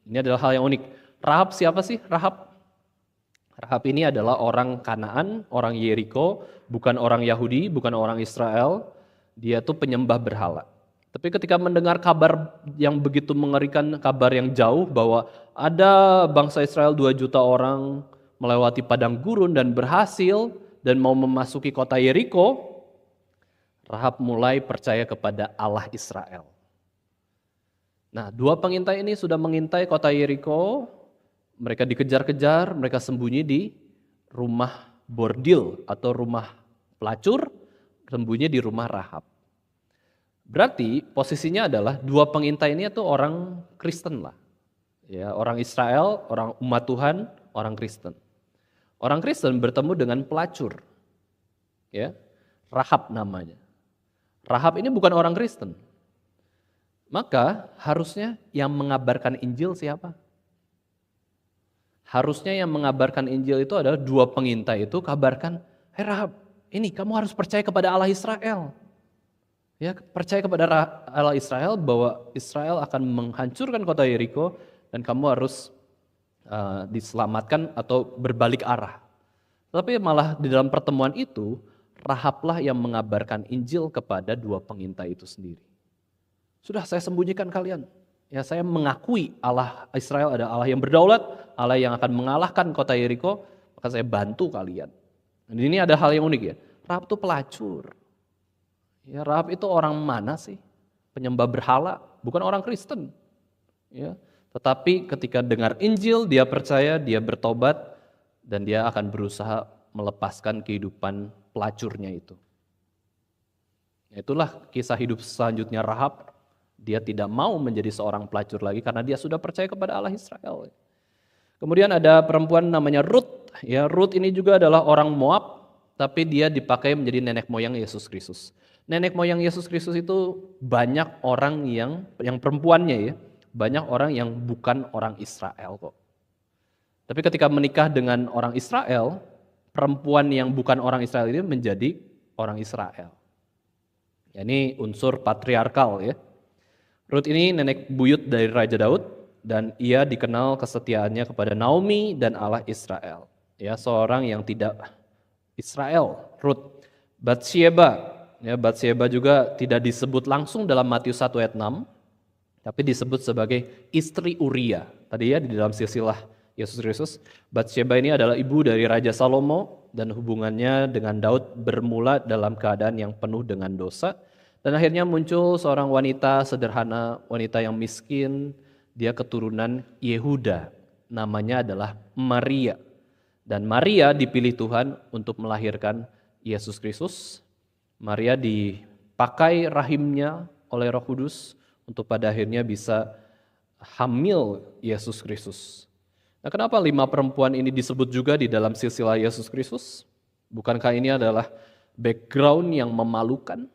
Ini adalah hal yang unik. Rahab siapa sih? Rahab ini adalah orang Kanaan, orang Yeriko, bukan orang Yahudi, bukan orang Israel. Dia tuh penyembah berhala. Tapi ketika mendengar kabar yang begitu mengerikan, kabar yang jauh bahwa ada bangsa Israel 2 juta orang melewati padang gurun dan berhasil dan mau memasuki kota Yeriko, Rahab mulai percaya kepada Allah Israel. Nah, 2 pengintai ini sudah mengintai kota Yeriko. Mereka dikejar-kejar, mereka sembunyi di rumah bordil atau rumah pelacur, sembunyi di rumah Rahab. Berarti posisinya adalah 2 pengintai ini itu orang Kristen lah. Ya, orang Israel, orang umat Tuhan, orang Kristen. Orang Kristen bertemu dengan pelacur. Ya, Rahab namanya. Rahab ini bukan orang Kristen. Maka harusnya yang mengabarkan Injil siapa? Harusnya yang mengabarkan Injil itu adalah 2 pengintai itu kabarkan, "Hei Rahab, ini kamu harus percaya kepada Allah Israel." Ya, percaya kepada Allah Israel bahwa Israel akan menghancurkan kota Yeriko dan kamu harus diselamatkan atau berbalik arah. Tapi malah di dalam pertemuan itu, Rahablah yang mengabarkan Injil kepada 2 pengintai itu sendiri. Sudah saya sembunyikan kalian. Ya, saya mengakui Allah Israel adalah Allah yang berdaulat, Allah yang akan mengalahkan kota Yeriko, maka saya bantu kalian. Dan ini ada hal yang unik ya. Rahab itu pelacur. Ya, Rahab itu orang mana sih? Penyembah berhala, bukan orang Kristen. Ya, tetapi ketika dengar Injil, dia percaya, dia bertobat, dan dia akan berusaha melepaskan kehidupan pelacurnya itu. Itulah kisah hidup selanjutnya Rahab. Dia tidak mau menjadi seorang pelacur lagi karena dia sudah percaya kepada Allah Israel. Kemudian ada perempuan namanya Ruth. Ya, Ruth ini juga adalah orang Moab, tapi dia dipakai menjadi nenek moyang Yesus Kristus. Nenek moyang Yesus Kristus itu banyak orang yang perempuannya ya, banyak orang yang bukan orang Israel kok. Tapi ketika menikah dengan orang Israel, perempuan yang bukan orang Israel ini menjadi orang Israel. Ya, ini unsur patriarkal ya. Ruth ini nenek buyut dari Raja Daud dan ia dikenal kesetiaannya kepada Naomi dan Allah Israel. Ya, seorang yang tidak Israel, Ruth. Batsheba juga tidak disebut langsung dalam Matius 1 ayat 6, tapi disebut sebagai istri Uria. Tadi ya di dalam silsilah Yesus Kristus, Batsheba ini adalah ibu dari Raja Salomo dan hubungannya dengan Daud bermula dalam keadaan yang penuh dengan dosa. Dan akhirnya muncul seorang wanita sederhana, wanita yang miskin, dia keturunan Yehuda, namanya adalah Maria. Dan Maria dipilih Tuhan untuk melahirkan Yesus Kristus. Maria dipakai rahimnya oleh Roh Kudus untuk pada akhirnya bisa hamil Yesus Kristus. Nah, kenapa 5 perempuan ini disebut juga di dalam silsilah Yesus Kristus? Bukankah ini adalah background yang memalukan?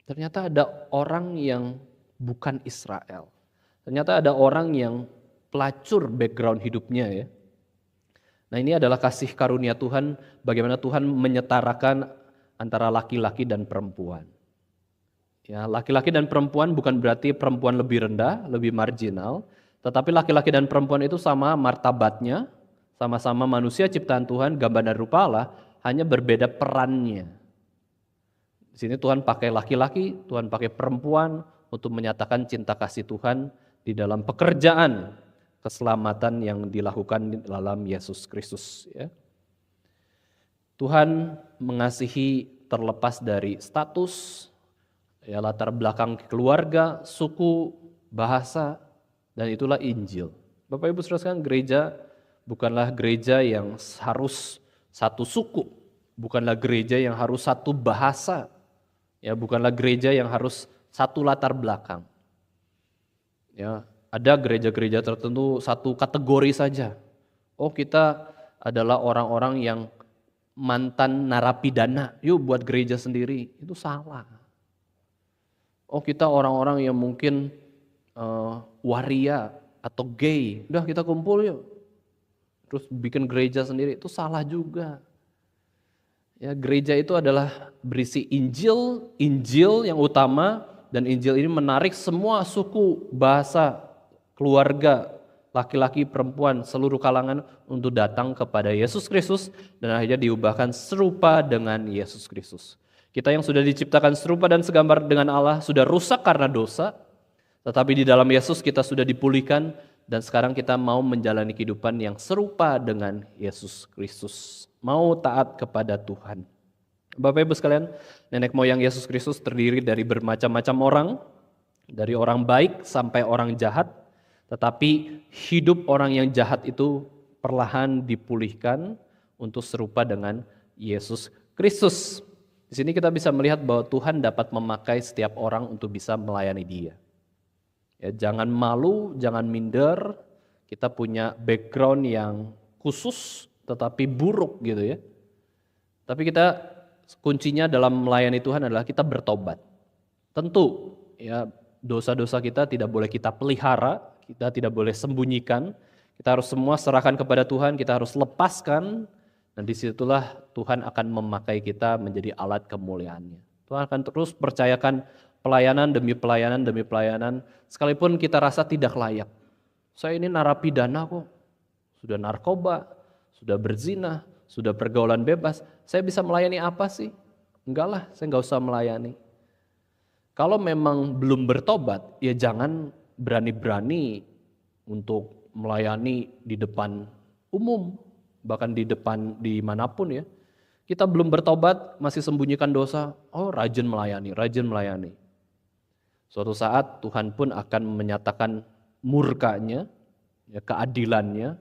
Ternyata ada orang yang bukan Israel. Ternyata ada orang yang pelacur background hidupnya ya. Nah, ini adalah kasih karunia Tuhan, bagaimana Tuhan menyetarakan antara laki-laki dan perempuan. Ya, laki-laki dan perempuan bukan berarti perempuan lebih rendah, lebih marginal, tetapi laki-laki dan perempuan itu sama martabatnya, sama-sama manusia ciptaan Tuhan, gambar dan rupa Allah, hanya berbeda perannya. Di sini Tuhan pakai laki-laki, Tuhan pakai perempuan untuk menyatakan cinta kasih Tuhan di dalam pekerjaan keselamatan yang dilakukan di dalam Yesus Kristus. Ya. Tuhan mengasihi terlepas dari status, ya, latar belakang keluarga, suku, bahasa, dan itulah Injil. Bapak Ibu saudara sekalian, gereja bukanlah gereja yang harus satu suku, bukanlah gereja yang harus satu bahasa, ya, bukanlah gereja yang harus satu latar belakang. Ya, ada gereja-gereja tertentu satu kategori saja. Oh, kita adalah orang-orang yang mantan narapidana, yuk buat gereja sendiri. Itu salah. Oh, kita orang-orang yang mungkin waria atau gay, udah kita kumpul yuk. Terus bikin gereja sendiri, itu salah juga. Ya, gereja itu adalah berisi Injil, Injil yang utama, dan Injil ini menarik semua suku, bahasa, keluarga, laki-laki, perempuan, seluruh kalangan untuk datang kepada Yesus Kristus dan akhirnya diubahkan serupa dengan Yesus Kristus. Kita yang sudah diciptakan serupa dan segambar dengan Allah sudah rusak karena dosa, tetapi di dalam Yesus kita sudah dipulihkan dan sekarang kita mau menjalani kehidupan yang serupa dengan Yesus Kristus. Mau taat kepada Tuhan. Bapak Ibu sekalian, nenek moyang Yesus Kristus terdiri dari bermacam-macam orang, dari orang baik sampai orang jahat, tetapi hidup orang yang jahat itu perlahan dipulihkan untuk serupa dengan Yesus Kristus. Di sini kita bisa melihat bahwa Tuhan dapat memakai setiap orang untuk bisa melayani Dia. Ya, jangan malu, jangan minder. Kita punya background yang khusus tetapi buruk gitu ya. Tapi kita kuncinya dalam melayani Tuhan adalah kita bertobat. Tentu ya, dosa-dosa kita tidak boleh kita pelihara, kita tidak boleh sembunyikan. Kita harus semua serahkan kepada Tuhan, kita harus lepaskan. Dan disitulah Tuhan akan memakai kita menjadi alat kemuliaannya. Tuhan akan terus percayakan pelayanan demi pelayanan demi pelayanan, sekalipun kita rasa tidak layak. Saya ini narapidana kok, sudah narkoba, sudah berzina, sudah pergaulan bebas, saya bisa melayani apa sih? Enggak lah, saya enggak usah melayani. Kalau memang belum bertobat, ya jangan berani-berani untuk melayani di depan umum, bahkan di depan dimanapun ya. Kita belum bertobat, masih sembunyikan dosa, oh rajin melayani, rajin melayani. Suatu saat Tuhan pun akan menyatakan murkanya, ya, keadilannya,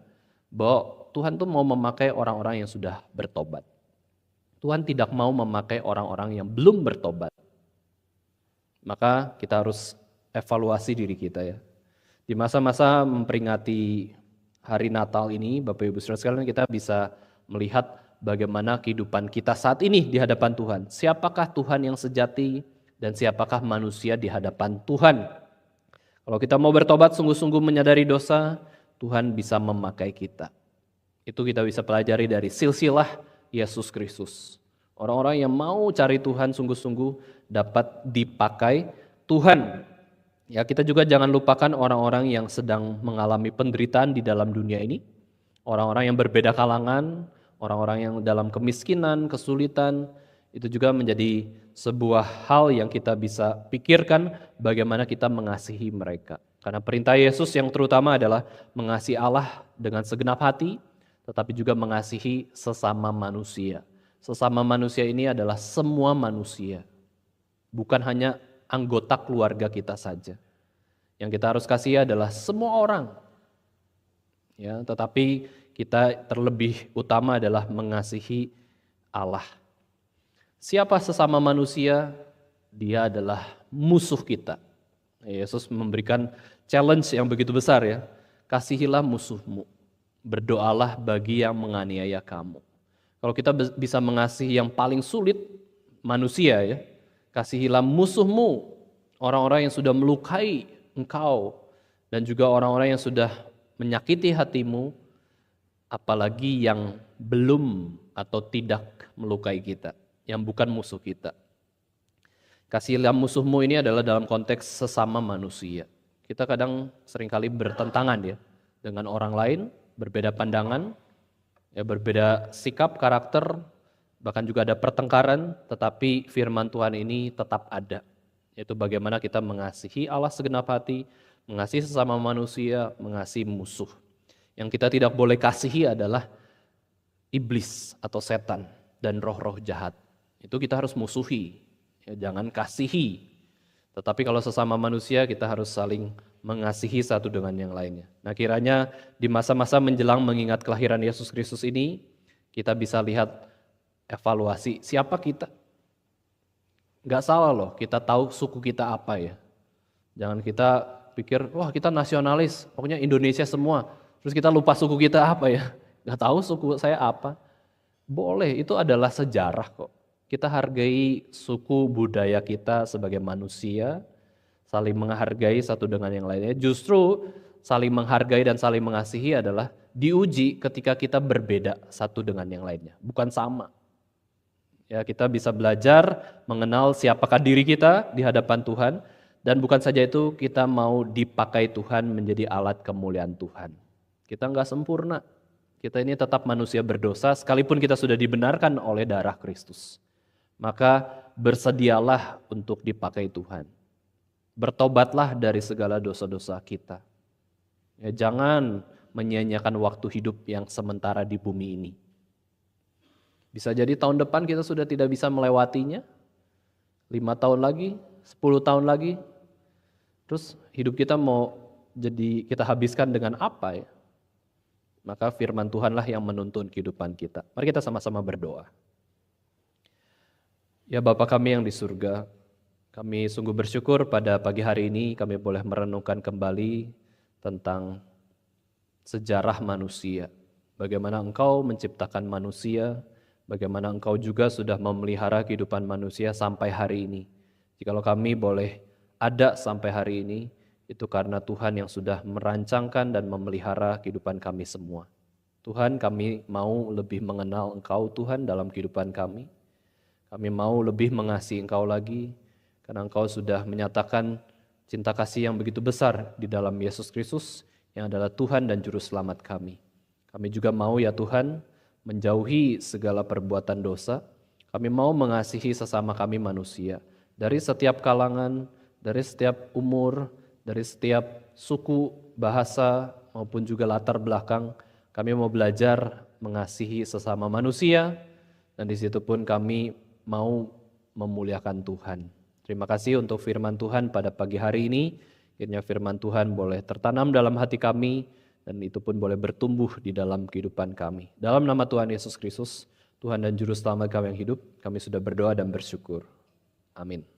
bahwa Tuhan tuh mau memakai orang-orang yang sudah bertobat. Tuhan tidak mau memakai orang-orang yang belum bertobat. Maka kita harus evaluasi diri kita ya. Di masa-masa memperingati hari Natal ini, Bapak Ibu Saudara sekalian, kita bisa melihat bagaimana kehidupan kita saat ini di hadapan Tuhan. Siapakah Tuhan yang sejati dan siapakah manusia di hadapan Tuhan? Kalau kita mau bertobat sungguh-sungguh menyadari dosa, Tuhan bisa memakai kita. Itu kita bisa pelajari dari silsilah Yesus Kristus. Orang-orang yang mau cari Tuhan sungguh-sungguh dapat dipakai Tuhan. Ya, kita juga jangan lupakan orang-orang yang sedang mengalami penderitaan di dalam dunia ini. Orang-orang yang berbeda kalangan, orang-orang yang dalam kemiskinan, kesulitan, itu juga menjadi sebuah hal yang kita bisa pikirkan bagaimana kita mengasihi mereka. Karena perintah Yesus yang terutama adalah mengasihi Allah dengan segenap hati, tetapi juga mengasihi sesama manusia. Sesama manusia ini adalah semua manusia. bukan hanya anggota keluarga kita saja. Yang kita harus kasih adalah semua orang. Ya, tetapi kita terlebih utama adalah mengasihi Allah. Siapa sesama manusia? Dia adalah musuh kita. Yesus memberikan challenge yang begitu besar ya. Kasihilah musuhmu, berdoalah bagi yang menganiaya kamu. Kalau kita bisa mengasihi yang paling sulit, manusia ya, kasihilah musuhmu, orang-orang yang sudah melukai engkau, dan juga orang-orang yang sudah menyakiti hatimu, apalagi yang belum atau tidak melukai kita, yang bukan musuh kita. Kasihilah musuhmu ini adalah dalam konteks sesama manusia. Kita kadang seringkali bertentangan ya dengan orang lain, berbeda pandangan, ya berbeda sikap, karakter, bahkan juga ada pertengkaran, tetapi firman Tuhan ini tetap ada. Yaitu bagaimana kita mengasihi Allah segenap hati, mengasihi sesama manusia, mengasihi musuh. Yang kita tidak boleh kasihi adalah iblis atau setan dan roh-roh jahat. Itu kita harus musuhi, ya, jangan kasihi. Tetapi kalau sesama manusia kita harus saling mengasihi satu dengan yang lainnya. Nah, kiranya di masa-masa menjelang mengingat kelahiran Yesus Kristus ini, kita bisa lihat evaluasi siapa kita. Gak salah loh, kita tahu suku kita apa ya. Jangan kita pikir, wah kita nasionalis, pokoknya Indonesia semua. Terus kita lupa suku kita apa ya. Gak tahu suku saya apa. Boleh, itu adalah sejarah kok. Kita hargai suku budaya kita sebagai manusia, saling menghargai satu dengan yang lainnya. Justru saling menghargai dan saling mengasihi adalah diuji ketika kita berbeda satu dengan yang lainnya, bukan sama. Ya, kita bisa belajar mengenal siapakah diri kita di hadapan Tuhan, dan bukan saja itu, kita mau dipakai Tuhan menjadi alat kemuliaan Tuhan. Kita nggak sempurna, kita ini tetap manusia berdosa sekalipun kita sudah dibenarkan oleh darah Kristus. Maka bersedialah untuk dipakai Tuhan. Bertobatlah dari segala dosa-dosa kita. Ya, jangan menyia-nyiakan waktu hidup yang sementara di bumi ini. Bisa jadi tahun depan kita sudah tidak bisa melewatinya. 5 tahun lagi, 10 tahun lagi. Terus hidup kita mau jadi kita habiskan dengan apa ya? Maka firman Tuhanlah yang menuntun kehidupan kita. Mari kita sama-sama berdoa. Ya Bapa kami yang di surga, kami sungguh bersyukur pada pagi hari ini kami boleh merenungkan kembali tentang sejarah manusia. Bagaimana Engkau menciptakan manusia, bagaimana Engkau juga sudah memelihara kehidupan manusia sampai hari ini. Jikalau kami boleh ada sampai hari ini, itu karena Tuhan yang sudah merancangkan dan memelihara kehidupan kami semua. Tuhan, kami mau lebih mengenal Engkau Tuhan dalam kehidupan kami. Kami mau lebih mengasihi Engkau lagi, karena Engkau sudah menyatakan cinta kasih yang begitu besar di dalam Yesus Kristus, yang adalah Tuhan dan Juru Selamat kami. Kami juga mau ya Tuhan, menjauhi segala perbuatan dosa. Kami mau mengasihi sesama kami manusia, dari setiap kalangan, dari setiap umur, dari setiap suku, bahasa, maupun juga latar belakang. Kami mau belajar mengasihi sesama manusia, dan di situ pun kami mau memuliakan Tuhan. Terima kasih untuk firman Tuhan pada pagi hari ini. Kiranya firman Tuhan boleh tertanam dalam hati kami, dan itu pun boleh bertumbuh di dalam kehidupan kami. Dalam nama Tuhan Yesus Kristus, Tuhan dan Juru Selamat kami yang hidup, kami sudah berdoa dan bersyukur. Amin.